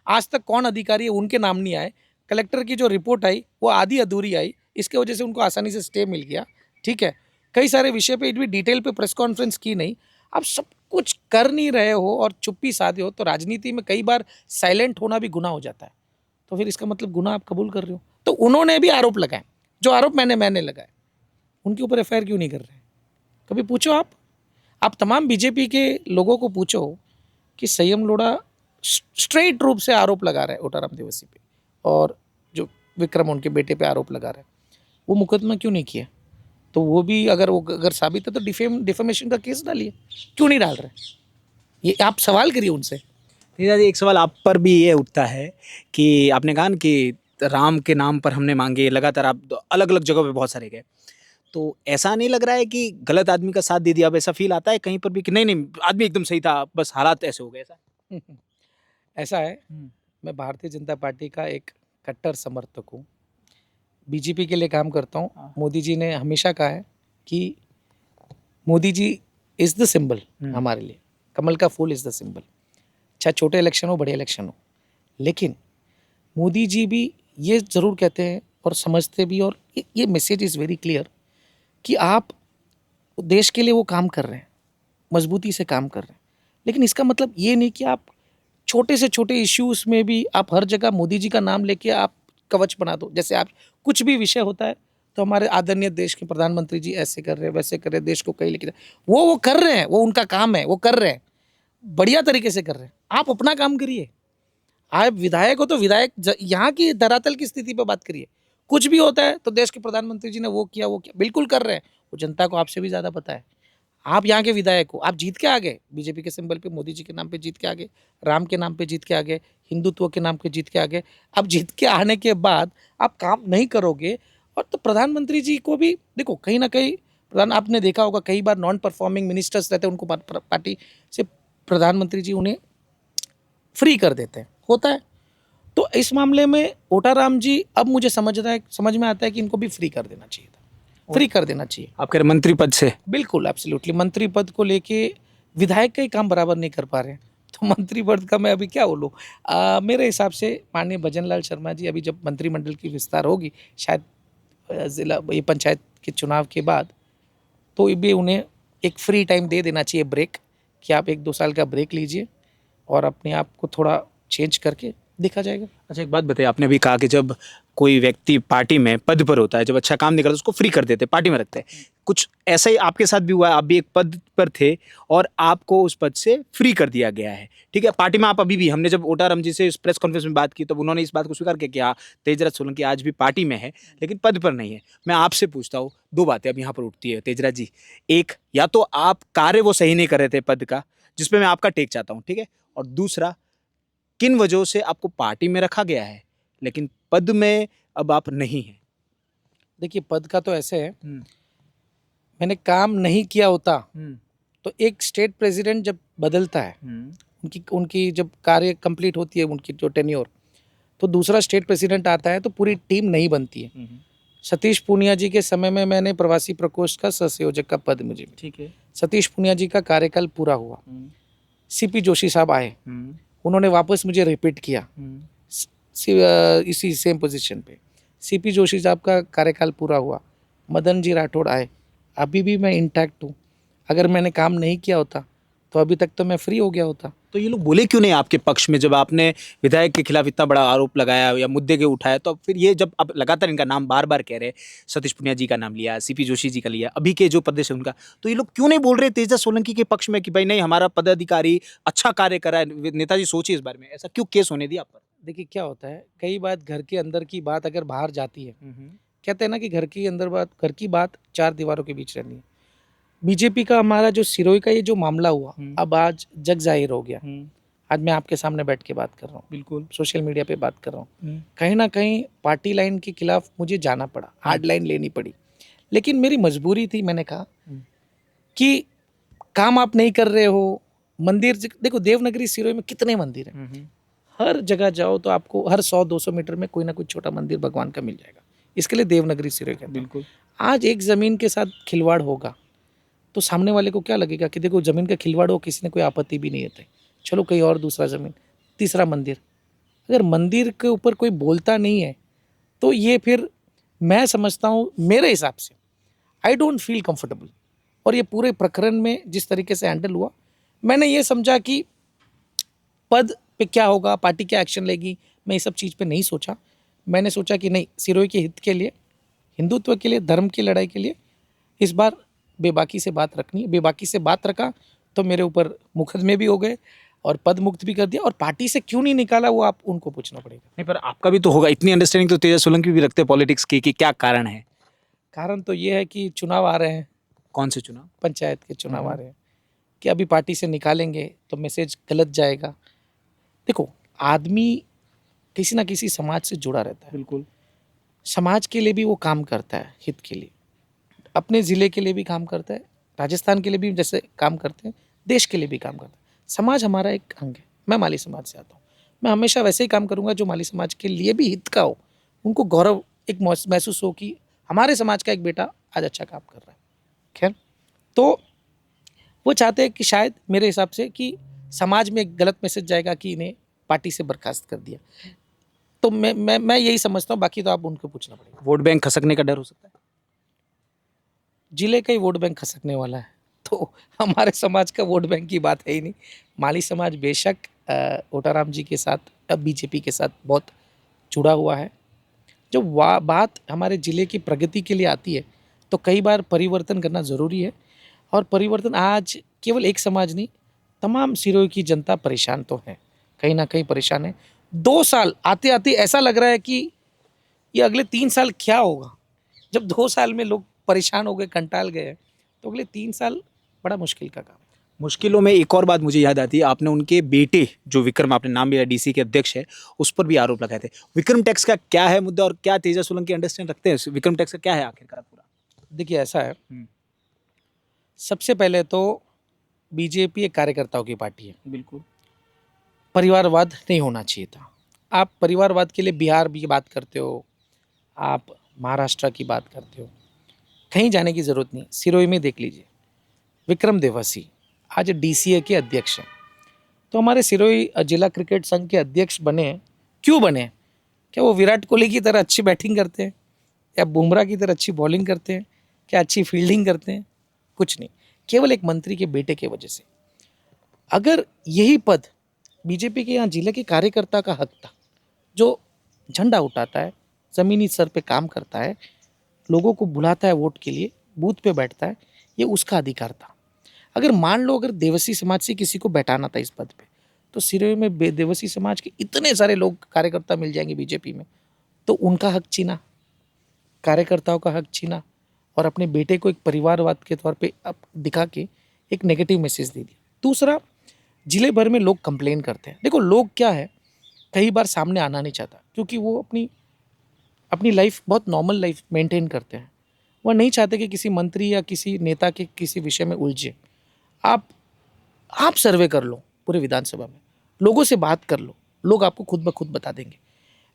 आज तक कौन अधिकारी है उनके नाम नहीं आए, कलेक्टर की जो रिपोर्ट आई वो आधी अधूरी आई, इसके वजह से उनको आसानी से स्टे मिल गया, ठीक है। कई सारे विषय पे भी डिटेल पे प्रेस कॉन्फ्रेंस की नहीं, आप सब कुछ कर नहीं रहे हो और चुप्पी साधे हो, तो राजनीति में कई बार साइलेंट होना भी गुनाह हो जाता है। तो फिर इसका मतलब गुनाह आप कबूल कर रहे हो। तो उन्होंने भी आरोप लगाए, जो आरोप मैंने लगाए, उनके ऊपर एफआईआर क्यों नहीं कर रहे? कभी पूछो आप तमाम बीजेपी के लोगों को पूछो कि संयम लोढ़ा स्ट्रेट रूप से आरोप लगा रहा है ओटाराम देवसी पे, और जो विक्रम उनके बेटे पे आरोप लगा रहा है, वो मुकदमा क्यों नहीं किया? तो वो भी अगर साबित है तो डिफेमेशन का केस डालिए, क्यों नहीं डाल रहे? ये आप सवाल करिए उनसे। तेजा जी, एक सवाल आप पर भी ये उठता है कि आपने कहा कि राम के नाम पर हमने मांगे, लगातार आप अलग अलग जगहों पे बहुत सारे गए, तो ऐसा नहीं लग रहा है कि गलत आदमी का साथ दे दिया? अब ऐसा फील आता है कहीं पर भी कि नहीं नहीं आदमी एकदम सही था, बस हालात ऐसे हो गए? ऐसा ऐसा है, मैं भारतीय जनता पार्टी का एक कट्टर समर्थक हूँ, बीजेपी के लिए काम करता हूँ। मोदी जी ने हमेशा कहा है कि Modi ji is the symbol हमारे लिए, कमल का फूल इज़ द सिंबल, चाहे छोटे इलेक्शन हो बड़े इलेक्शन हो। लेकिन मोदी जी भी ये ज़रूर कहते हैं और समझते भी, और ये मैसेज इज़ वेरी क्लियर कि आप देश के लिए वो काम कर रहे हैं, मजबूती से काम कर रहे हैं, लेकिन इसका मतलब ये नहीं कि आप छोटे से छोटे इश्यूज़ में भी आप हर जगह मोदी जी का नाम लेके आप कवच बना दो। जैसे आप कुछ भी विषय होता है तो हमारे आदरणीय देश के प्रधानमंत्री जी ऐसे कर रहे हैं, वैसे कर रहे हैं, देश को कहीं लेके जा, वो कर रहे हैं, वो उनका काम है, वो कर रहे हैं, बढ़िया तरीके से कर रहे हैं। आप अपना काम करिए। आप विधायक हो तो विधायक यहाँ की धरातल की स्थिति पर बात करिए। कुछ भी होता है तो देश के प्रधानमंत्री जी ने वो किया, बिल्कुल कर रहे हैं, वो जनता को आपसे भी ज़्यादा पता है। आप यहाँ के विधायक हो, आप जीत के आ गए, बीजेपी के सिंबल पे, मोदी जी के नाम पे जीत के आ गए, राम के नाम पे जीत के आ गए, हिंदुत्व के नाम पे जीत के आ गए। अब जीत के आने के बाद आप काम नहीं करोगे, और तो प्रधानमंत्री जी को भी देखो, कहीं ना कहीं आपने देखा होगा कई बार नॉन परफॉर्मिंग मिनिस्टर्स रहते हैं, उनको पार्टी से प्रधानमंत्री जी उन्हें फ्री कर देते हैं, होता है। तो इस मामले में ओटाराम जी, अब मुझे समझ में आता है कि इनको भी फ्री कर देना चाहिए था, फ्री कर देना चाहिए। आप कह रहे मंत्री पद से? बिल्कुल, एब्सोल्युटली। मंत्री पद को लेके विधायक का ही काम बराबर नहीं कर पा रहे हैं, तो मंत्री पद का मैं अभी क्या बोलूँ। मेरे हिसाब से माननीय भजन लाल शर्मा जी, अभी जब मंत्रिमंडल की विस्तार होगी, शायद ज़िला ये पंचायत के चुनाव के बाद, तो भी उन्हें एक फ्री टाइम दे देना चाहिए, ब्रेक, कि आप 1-2 साल का ब्रेक लीजिए और अपने आप को थोड़ा चेंज करके देखा जाएगा। अच्छा, एक बात बताइए, आपने अभी कहा कि जब कोई व्यक्ति पार्टी में पद पर होता है, जब अच्छा काम नहीं करता उसको फ्री कर देते, पार्टी में रखते हैं, कुछ ऐसा ही आपके साथ भी हुआ है? आप भी एक पद पर थे और आपको उस पद से फ्री कर दिया गया है, ठीक है, पार्टी में आप अभी भी, हमने जब ओटाराम जी से इस प्रेस कॉन्फ्रेंस में बात की तब उन्होंने इस बात को स्वीकार किया कि हाँ, तेजराज सोलंकी आज भी पार्टी में है लेकिन पद पर नहीं है। मैं आपसे पूछता हूँ, 2 बातें अब यहाँ पर उठती है तेजराज जी। एक, या तो आप कार्य वो सही नहीं कर रहे थे पद का, जिसपे मैं आपका टेक चाहता हूँ, ठीक है, और दूसरा, किन वजहों से आपको पार्टी में रखा गया है लेकिन पद में अब आप नहीं हैं? देखिए, पद का तो ऐसे है, मैंने काम नहीं किया होता तो एक स्टेट प्रेसिडेंट जब बदलता है, उनकी जब कार्य कंप्लीट होती है, उनकी जो टेन्योर, तो दूसरा स्टेट प्रेसिडेंट आता है तो पूरी टीम नहीं बनती है। सतीश पूनिया जी के समय में मैंने प्रवासी प्रकोष्ठ का सहसंयोजक का पद मुझे, ठीक है, सतीश पूनिया जी का कार्यकाल पूरा हुआ, सीपी जोशी साहब आए, उन्होंने वापस मुझे रिपीट किया, इसी सेम पोजीशन पे। सीपी जोशी साहब का कार्यकाल पूरा हुआ, मदन जी राठौड़ आए, अभी भी मैं इंटैक्ट हूँ। अगर मैंने काम नहीं किया होता तो अभी तक तो मैं फ्री हो गया होता। तो ये लोग बोले क्यों नहीं आपके पक्ष में, जब आपने विधायक के खिलाफ इतना बड़ा आरोप लगाया या मुद्दे के उठाया, तो अब फिर ये जब आप लगातार इनका नाम बार बार कह रहे, सतीश पुनिया जी का नाम लिया, सीपी जोशी जी का लिया, अभी के जो प्रदेश है उनका, तो ये लोग क्यों नहीं बोल रहे तेजस सोलंकी के पक्ष में कि भाई नहीं, हमारा पदाधिकारी अच्छा कार्य कर रहा है, नेताजी सोचिए इस बारे में, ऐसा क्यों केस होने दिया आप पर? देखिए क्या होता है, कई बार घर के अंदर की बात अगर बाहर जाती है, कहते हैं ना कि घर की अंदर बात, घर की बात चार दीवारों के बीच रहनी है। बीजेपी का हमारा जो सिरोही का ये जो मामला हुआ, अब आज जग जाहिर हो गया। आज मैं आपके सामने बैठ के बात कर रहा हूँ, बिल्कुल। सोशल मीडिया पे बात कर रहा हूँ। कहीं ना कहीं पार्टी लाइन के खिलाफ मुझे जाना पड़ा, हार्ड लाइन लेनी पड़ी, लेकिन मेरी मजबूरी थी। मैंने कहा कि काम आप नहीं कर रहे हो, मंदिर देखो, देवनगरी सिरोही में कितने मंदिर हैं, हर जगह जाओ तो आपको हर 100-200 मीटर में कोई ना कोई छोटा मंदिर भगवान का मिल जाएगा। इसके लिए देवनगरी सिरोही कहते हैं। बिल्कुल। आज एक ज़मीन के साथ खिलवाड़ होगा तो सामने वाले को क्या लगेगा कि देखो ज़मीन का खिलवाड़ हो, किसी ने कोई आपत्ति भी नहीं होती, चलो कहीं और दूसरा ज़मीन, तीसरा मंदिर। अगर मंदिर के ऊपर कोई बोलता नहीं है तो ये फिर मैं समझता हूँ, मेरे हिसाब से आई डोंट फील कंफर्टेबल। और ये पूरे प्रकरण में जिस तरीके से हैंडल हुआ, मैंने ये समझा कि पद पे क्या होगा, पार्टी क्या एक्शन लेगी, मैं ये सब चीज़ पे नहीं सोचा। मैंने सोचा कि नहीं, सिरोही के हित के लिए, हिंदुत्व के लिए, धर्म की लड़ाई के लिए इस बार बेबाकी से बात रखनी है। बेबाकी से बात रखा तो मेरे ऊपर मुकदमे भी हो गए और पद मुक्त भी कर दिया। और पार्टी से क्यों नहीं निकाला वो आप उनको पूछना पड़ेगा। नहीं, पर आपका भी तो होगा, इतनी अंडरस्टैंडिंग तो तेजस सोलंकी भी रखते हैं पॉलिटिक्स की, कि क्या कारण है? कारण तो ये है कि चुनाव आ रहे हैं, कौन से चुनाव? पंचायत के चुनाव आ रहे हैं, कि अभी पार्टी से निकालेंगे तो मैसेज गलत जाएगा। देखो, आदमी किसी ना किसी समाज से जुड़ा रहता है, बिल्कुल। समाज के लिए भी वो काम करता है, हित के लिए, अपने ज़िले के लिए भी काम करता है, राजस्थान के लिए भी जैसे काम करते हैं, देश के लिए भी काम करता है। समाज हमारा एक अंग है। मैं माली समाज से आता हूँ, मैं हमेशा वैसे ही काम करूँगा जो माली समाज के लिए भी हित का हो, उनको गौरव एक महसूस हो कि हमारे समाज का एक बेटा आज अच्छा काम कर रहा है। खैर, तो वो चाहते हैं कि शायद मेरे हिसाब से कि समाज में एक गलत मैसेज जाएगा कि इन्हें पार्टी से बर्खास्त कर दिया। तो मैं यही समझता हूँ, बाकी तो आप उनको पूछना पड़ेगा। वोट बैंक खसकने का डर हो सकता है? जिले का ही वोट बैंक खसकने वाला है तो हमारे समाज का वोट बैंक की बात है ही नहीं। माली समाज बेशक ओटाराम जी के साथ, अब बीजेपी के साथ बहुत जुड़ा हुआ है। जब बात हमारे ज़िले की प्रगति के लिए आती है तो कई बार परिवर्तन करना ज़रूरी है। और परिवर्तन आज केवल एक समाज नहीं, तमाम सिरोही की जनता परेशान तो है, कहीं ना कहीं परेशान है। 2 साल आते आते ऐसा लग रहा है कि ये अगले 3 साल क्या होगा। जब 2 साल में लोग परेशान हो गए, कंटाल गए, तो अगले 3 साल बड़ा मुश्किल का काम है। मुश्किलों में एक और बात मुझे याद आती है, आपने उनके बेटे जो विक्रम, आपने नाम लिया, डीसी के अध्यक्ष है, उस पर भी आरोप लगाए थे। विक्रम टैक्स का क्या है मुद्दा, और क्या तेजस सोलंकी अंडरस्टैंड रखते हैं विक्रम टैक्स का क्या है आखिरकार पूरा? देखिए ऐसा है, सबसे पहले तो बीजेपी एक कार्यकर्ताओं की पार्टी है, बिल्कुल। परिवारवाद नहीं होना चाहिए था। आप परिवारवाद के लिए बिहार की बात करते हो, आप महाराष्ट्र की बात करते हो, कहीं जाने की ज़रूरत नहीं। सिरोही में देख लीजिए, विक्रम देवासी आज डीसीए के अध्यक्ष हैं। तो हमारे सिरोही जिला क्रिकेट संघ के अध्यक्ष बने, क्यों बने? क्या वो विराट कोहली की तरह अच्छी बैटिंग करते हैं, या बुमराह की तरह अच्छी बॉलिंग करते हैं, क्या अच्छी फील्डिंग करते हैं? कुछ नहीं, केवल एक मंत्री के बेटे के वजह से। अगर यही पद बीजेपी के यहाँ जिले के कार्यकर्ता का हक था, जो झंडा उठाता है, ज़मीनी स्तर पे काम करता है, लोगों को बुलाता है वोट के लिए, बूथ पे बैठता है, ये उसका अधिकार था। अगर मान लो अगर देवसी समाज से किसी को बैठाना था इस पद पे, तो सिरोही में देवसी समाज के इतने सारे लोग कार्यकर्ता मिल जाएंगे बीजेपी में, तो उनका हक छीना, कार्यकर्ताओं का हक छीना, और अपने बेटे को एक परिवारवाद के तौर पे दिखा के एक नेगेटिव मैसेज दे दिया। दूसरा, जिले भर में लोग कंप्लेन करते हैं। देखो लोग क्या है, कई बार सामने आना नहीं चाहता, क्योंकि वो अपनी लाइफ बहुत नॉर्मल लाइफ मेंटेन करते हैं। वह नहीं चाहते कि किसी मंत्री या किसी नेता के किसी विषय में उलझे। आप सर्वे कर लो पूरे विधानसभा में, लोगों से बात कर लो, लोग आपको खुद ब खुद बता देंगे।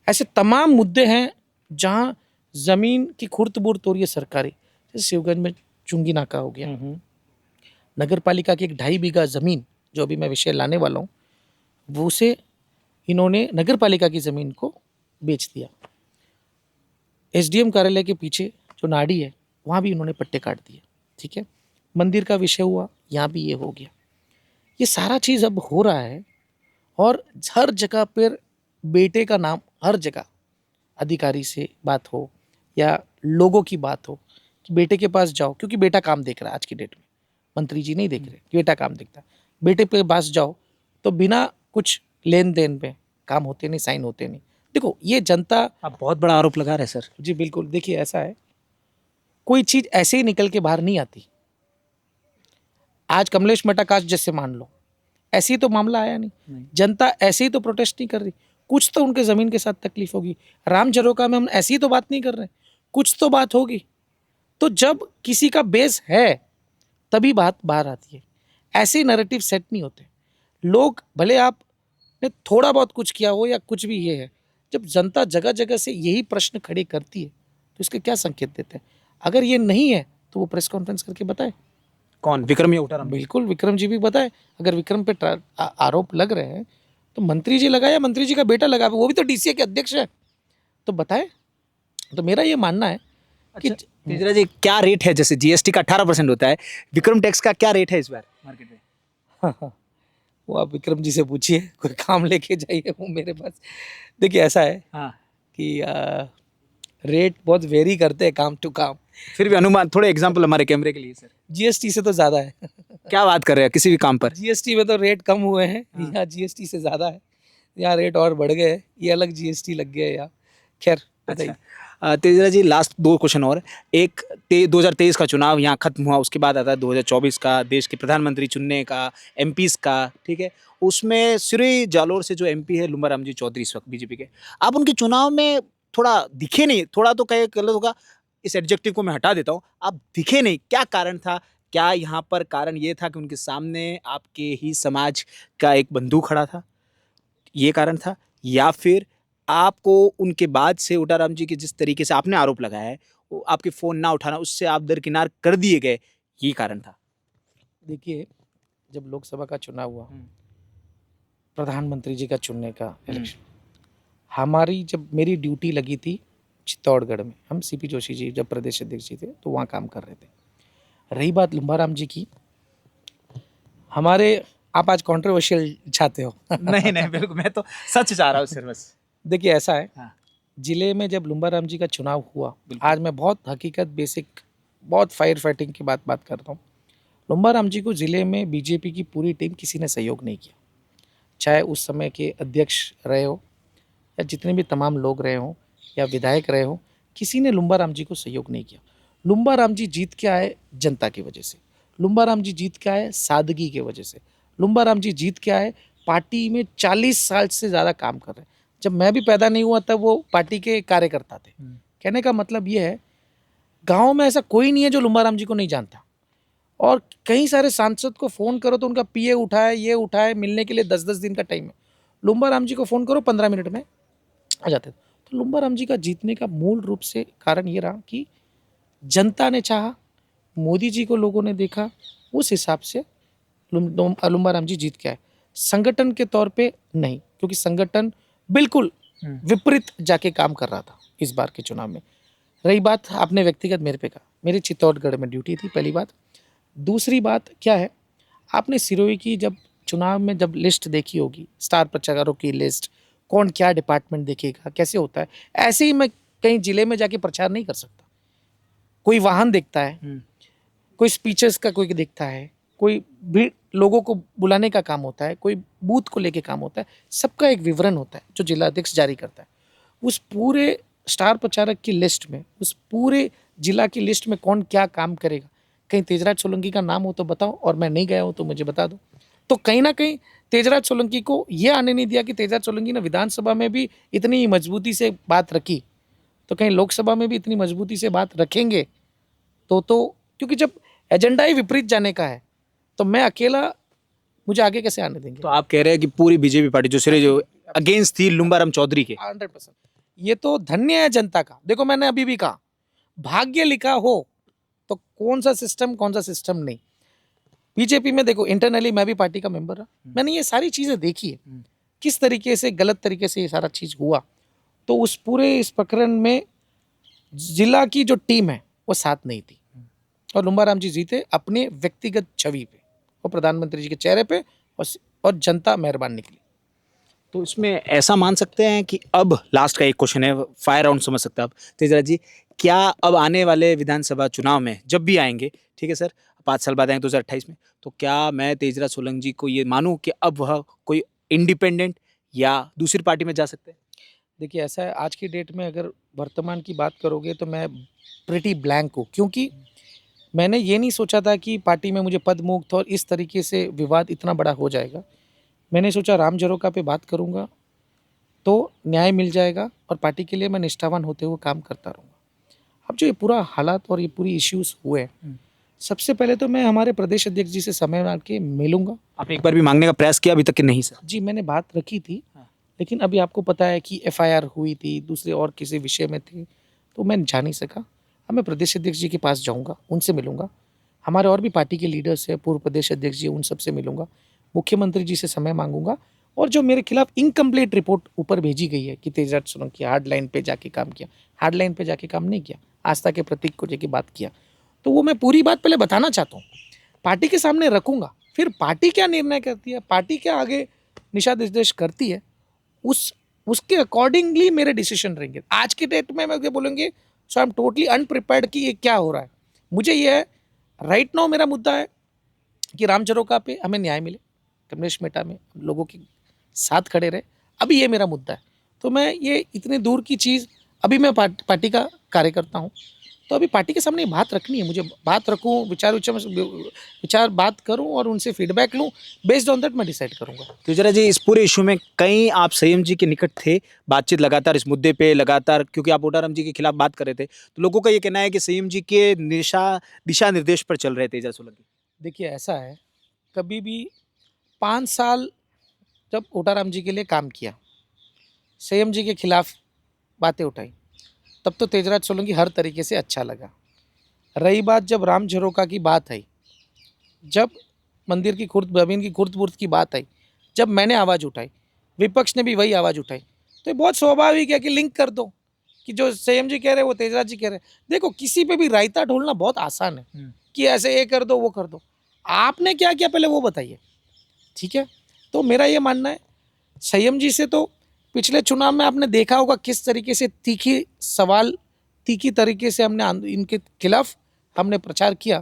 ऐसे तमाम मुद्दे हैं जहाँ ज़मीन की खुर्द-बुर्द हो रही है सरकारी, जैसे शिवगंज में चुंगी नाका हो गया, नगर पालिका की 2.5 बीघा ज़मीन जो अभी मैं विषय लाने वाला हूँ, वो उसे इन्होंने नगर पालिका की ज़मीन को बेच दिया। एसडीएम कार्यालय के पीछे जो नाड़ी है वहाँ भी उन्होंने पट्टे काट दिए, ठीक है। मंदिर का विषय हुआ, यहाँ भी ये हो गया। ये सारा चीज़ अब हो रहा है और हर जगह पर बेटे का नाम, हर जगह अधिकारी से बात हो या लोगों की बात हो कि बेटे के पास जाओ, क्योंकि बेटा काम देख रहा है आज की डेट में, मंत्री जी नहीं देख रहे कि बेटा काम देखता है। बेटे पे पास जाओ तो बिना कुछ लेन देन पे काम होते नहीं, साइन होते नहीं। देखो ये जनता, आप बहुत बड़ा आरोप लगा रहे हैं सर। जी बिल्कुल, देखिए ऐसा है, कोई चीज़ ऐसे ही निकल के बाहर नहीं आती। आज कमलेश मेटाकाश जैसे मान लो, ऐसे ही तो मामला आया नहीं। जनता ऐसे ही तो प्रोटेस्ट नहीं कर रही, कुछ तो उनके ज़मीन के साथ तकलीफ होगी। राम झरोका में हम ऐसी ही तो बात नहीं कर रहे, कुछ तो बात होगी। तो जब किसी का बेस है तभी बात बाहर आती है। ऐसे नैरेटिव सेट नहीं होते। लोग भले आपने थोड़ा बहुत कुछ किया हो या कुछ भी, ये है जब जनता जगह जगह से यही प्रश्न खड़े करती है तो इसके क्या संकेत देते हैं? अगर ये नहीं है तो वो प्रेस कॉन्फ्रेंस करके बताए। कौन? विक्रम या उठाराम? बिल्कुल विक्रम जी भी बताए। अगर विक्रम पे आरोप लग रहे हैं तो मंत्री जी लगाए या मंत्री जी का बेटा लगा, वो भी तो डीसीए के अध्यक्ष है, तो बताए। तो मेरा ये मानना है कि तेजरा जी, क्या रेट है? जैसे जीएसटी का 18% होता है, विक्रम टैक्स का क्या रेट है इस बार मार्केट में? वो आप विक्रम जी से पूछिए, कोई काम लेके जाइए वो मेरे पास। देखिए ऐसा है हाँ, कि रेट बहुत वेरी करते हैं काम टू काम। फिर भी अनुमान, थोड़े एग्जांपल हमारे कैमरे के लिए सर। जीएसटी से तो ज़्यादा है। क्या बात कर रहे हैं किसी भी काम पर? जीएसटी में तो रेट कम हुए हैं, हाँ। यहाँ जीएसटी से ज़्यादा है। यहाँ रेट और बढ़ गए, ये अलग जीएसटी लग गया यहाँ। खैर बताइए। तेजरा जी, लास्ट 2 क्वेश्चन और। एक 2023 का चुनाव यहाँ खत्म हुआ, उसके बाद आता है 2024 का, देश के प्रधानमंत्री चुनने का, एमपीज़ का, ठीक है। उसमें सिरी जालोर से जो एमपी है लुम्बा रामजी चौधरी इस वक्त बीजेपी के, आप उनके चुनाव में थोड़ा दिखे नहीं, थोड़ा तो कहे गलत होगा, इस एडजेक्टिव को मैं हटा देता हूँ, आप दिखे नहीं, क्या कारण था? क्या यहाँ पर कारण ये था कि उनके सामने आपके ही समाज का एक बंधु खड़ा था, ये कारण था? या फिर आपको उनके बाद से उटाराम जी के जिस तरीके से आपने आरोप लगाया है, वो आपके फ़ोन ना उठाना, उससे आप दरकिनार कर दिए गए, ये कारण था? देखिए, जब लोकसभा का चुनाव हुआ, प्रधानमंत्री जी का चुनने का इलेक्शन, हमारी जब मेरी ड्यूटी लगी थी चित्तौड़गढ़ में, हम सीपी जोशी जी जब प्रदेश अध्यक्ष जी थे तो वहाँ काम कर रहे थे। रही बात लुम्बाराम जी की, हमारे, आप आज कंट्रोवर्शियल चाहते हो। नहीं नहीं, बिल्कुल, मैं तो सच चाह रहा हूँ सर बस। देखिए ऐसा है, हाँ। जिले में जब लुम्बाराम जी का चुनाव हुआ, बिल्कुल। आज मैं बहुत हकीकत बेसिक, बहुत फायर फाइटिंग की बात करता हूँ। लुम्बाराम जी को जिले में बीजेपी की पूरी टीम किसी ने सहयोग नहीं किया, चाहे उस समय के अध्यक्ष रहे हो या जितने भी तमाम लोग रहे हों या विधायक रहे हों, किसी ने लुम्बाराम जी को सहयोग नहीं किया। लुम्बाराम जी जीत के आए जनता की वजह से, लुम्बाराम जी जीत के आए सादगी की वजह से, लुम्बाराम जी जीत के आए पार्टी में 40 साल से ज़्यादा काम कर रहे हैं। जब मैं भी पैदा नहीं हुआ तब वो पार्टी के कार्यकर्ता थे। कहने का मतलब ये है, गांव में ऐसा कोई नहीं है जो लुम्बाराम जी को नहीं जानता। और कई सारे सांसद को फ़ोन करो तो उनका पीए उठाए, ये उठाए, मिलने के लिए 10-10 दिन का टाइम है। लुम्बाराम जी को फ़ोन करो 15 मिनट में आ जाते थे। तो लुम्बाराम जी का जीतने का मूल रूप से कारण ये रहा कि जनता ने चाहा, मोदी जी को लोगों ने देखा, उस हिसाब से लुम्बाराम जी जीत के आए। संगठन के तौर पे नहीं, क्योंकि संगठन बिल्कुल विपरीत जाके काम कर रहा था इस बार के चुनाव में। रही बात आपने व्यक्तिगत मेरे पे कहा, मेरी चित्तौड़गढ़ में ड्यूटी थी, पहली बात। दूसरी बात क्या है, आपने सिरोही की जब चुनाव में जब लिस्ट देखी होगी, स्टार प्रचारकों की लिस्ट, कौन क्या डिपार्टमेंट देखेगा, कैसे होता है, ऐसे ही मैं कहीं जिले में जाके प्रचार नहीं कर सकता। कोई वाहन देखता है, कोई स्पीचेस का कोई देखता है, कोई भी लोगों को बुलाने का काम होता है, कोई बूथ को लेके काम होता है, सबका एक विवरण होता है जो जिला अध्यक्ष जारी करता है। उस पूरे स्टार प्रचारक की लिस्ट में, उस पूरे जिला की लिस्ट में कौन क्या काम करेगा, कहीं तेजराज सोलंकी का नाम हो तो बताओ, और मैं नहीं गया हूँ तो मुझे बता दो। तो कहीं ना कहीं तेजराज सोलंकी को ये आने नहीं दिया कि तेजराज सोलंकी ने विधानसभा में भी इतनी मजबूती से बात रखी, तो कहीं लोकसभा में भी इतनी मजबूती से बात रखेंगे। तो क्योंकि जब एजेंडा ही विपरीत जाने का है तो मैं अकेला, मुझे आगे कैसे आने देंगे? तो आप कह रहे हैं कि पूरी बीजेपी पार्टी जो सिरे जो अगेंस्ट थी लुम्बाराम चौधरी के? 100%। ये तो धन्य है जनता का। देखो मैंने अभी भी कहा, भाग्य लिखा हो तो कौन सा सिस्टम नहीं। बीजेपी में देखो, इंटरनली मैं भी पार्टी का मेंबर रहा, मैंने ये सारी चीज़ें देखी है, किस तरीके से गलत तरीके से ये सारा चीज़ हुआ। तो उस पूरे इस प्रकरण में जिला की जो टीम है वो साथ नहीं थी और लुम्बाराम जी जीते अपने व्यक्तिगत छवि पे और प्रधानमंत्री जी के चेहरे पे और जनता मेहरबान निकली। तो इसमें ऐसा मान सकते हैं कि अब लास्ट का एक क्वेश्चन है, फायर राउंड समझ सकते हैं आप तेजराज जी, क्या अब आने वाले विधानसभा चुनाव में जब भी आएंगे, ठीक है सर, 5 साल बाद आएंगे 2028 में, तो क्या मैं तेजराज सोलंकी जी को ये मानूं कि अब वह कोई इंडिपेंडेंट या दूसरी पार्टी में जा सकते हैं? देखिए ऐसा है, आज की डेट में अगर वर्तमान की बात करोगे तो मैं प्रिटी ब्लैंक हूँ, क्योंकि मैंने ये नहीं सोचा था कि पार्टी में मुझे पद मुक्त और इस तरीके से विवाद इतना बड़ा हो जाएगा। मैंने सोचा राम जरोका पे बात करूँगा तो न्याय मिल जाएगा और पार्टी के लिए मैं निष्ठावान होते हुए काम करता रहूँगा। अब जो ये पूरा हालात और ये पूरी इश्यूज हुए, सबसे पहले तो मैं हमारे प्रदेश अध्यक्ष जी से समय मांग के मिलूंगा। आपने एक बार भी मांगने का प्रयास किया अभी तक कि नहीं सर? जी मैंने बात रखी थी, लेकिन अभी आपको पता है कि एफआईआर हुई थी, दूसरे और किसी विषय में थे, तो मैं जा नहीं सका। अब मैं प्रदेश अध्यक्ष जी के पास जाऊंगा, उनसे मिलूंगा। हमारे और भी पार्टी के लीडर्स हैं, पूर्व प्रदेश अध्यक्ष जी, उन सबसे मिलूंगा। मुख्यमंत्री जी से समय मांगूंगा और जो मेरे खिलाफ इनकम्प्लीट रिपोर्ट ऊपर भेजी गई है कि तेजराज सोलंकी हार्ड लाइन पे जाके काम किया, हार्ड लाइन पे जाके काम नहीं किया, आस्था के प्रतीक को लेकर बात किया, तो वो मैं पूरी बात पहले बताना चाहता हूँ, पार्टी के सामने रखूंगा। फिर पार्टी क्या निर्णय करती है, पार्टी क्या आगे दिशा निर्देश करती है, उसके अकॉर्डिंगली मेरे डिसीजन रहेंगे। आज की डेट में मैं बोलेंगे सो आई एम टोटली अनप्रिपेयर्ड कि ये क्या हो रहा है। मुझे ये है, राइट नाउ मेरा मुद्दा है कि राम जरोका पे हमें न्याय मिले, कमलेश मेहता में लोगों के साथ खड़े रहे, अभी ये मेरा मुद्दा है। तो मैं ये इतने दूर की चीज़, अभी मैं पार्टी का कार्यकर्ता हूँ, तो अभी पार्टी के सामने ये बात रखनी है, मुझे बात रखूँ, विचार बात करूँ और उनसे फीडबैक लूँ, बेस्ड ऑन दैट मैं डिसाइड करूँगा। तेजराज जी, इस पूरे इशू में कहीं आप संयम जी के निकट थे, बातचीत लगातार इस मुद्दे पे लगातार, क्योंकि आप ओटाराम जी के खिलाफ बात कर रहे थे, तो लोगों का ये कहना है कि संयम जी के दिशा निर्देश पर चल रहे तेजराज सोलंकी। देखिए ऐसा है, कभी भी 5 साल जब ओटाराम जी के लिए काम किया, संयम जी के खिलाफ बातें उठाई, तब तो तेजराज सोलंकी हर तरीके से अच्छा लगा। रही बात जब राम झरोका की बात आई, जब मंदिर की खुर्द जमीन की खुर्द बुर्द की बात आई, जब मैंने आवाज़ उठाई, विपक्ष ने भी वही आवाज़ उठाई, तो ये बहुत स्वाभाविक है कि लिंक कर दो कि जो संयम जी कह रहे हैं वो तेजराज जी कह रहे हैं। देखो किसी पे भी रायता ढोलना बहुत आसान है कि ऐसे ये कर दो वो कर दो, आपने क्या किया पहले वो बताइए, ठीक है। तो मेरा ये मानना है, संयम जी से तो पिछले चुनाव में आपने देखा होगा किस तरीके से तीखी तरीके से हमने इनके खिलाफ हमने प्रचार किया,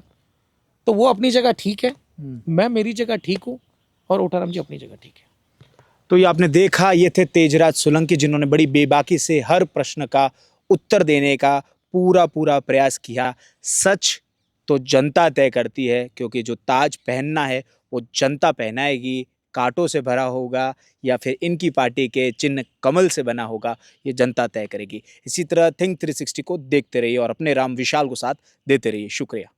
तो वो अपनी जगह ठीक है, मैं मेरी जगह ठीक हूँ और ओटाराम जी अपनी जगह ठीक है। तो ये आपने देखा, ये थे तेजराज सोलंकी जिन्होंने बड़ी बेबाकी से हर प्रश्न का उत्तर देने का पूरा प्रयास किया। सच तो जनता तय करती है, क्योंकि जो ताज पहनना है वो जनता पहनाएगी, कांटों से भरा होगा या फिर इनकी पार्टी के चिन्ह कमल से बना होगा, ये जनता तय करेगी। इसी तरह थिंक 360 को देखते रहिए और अपने राम विशाल को साथ देते रहिए। शुक्रिया।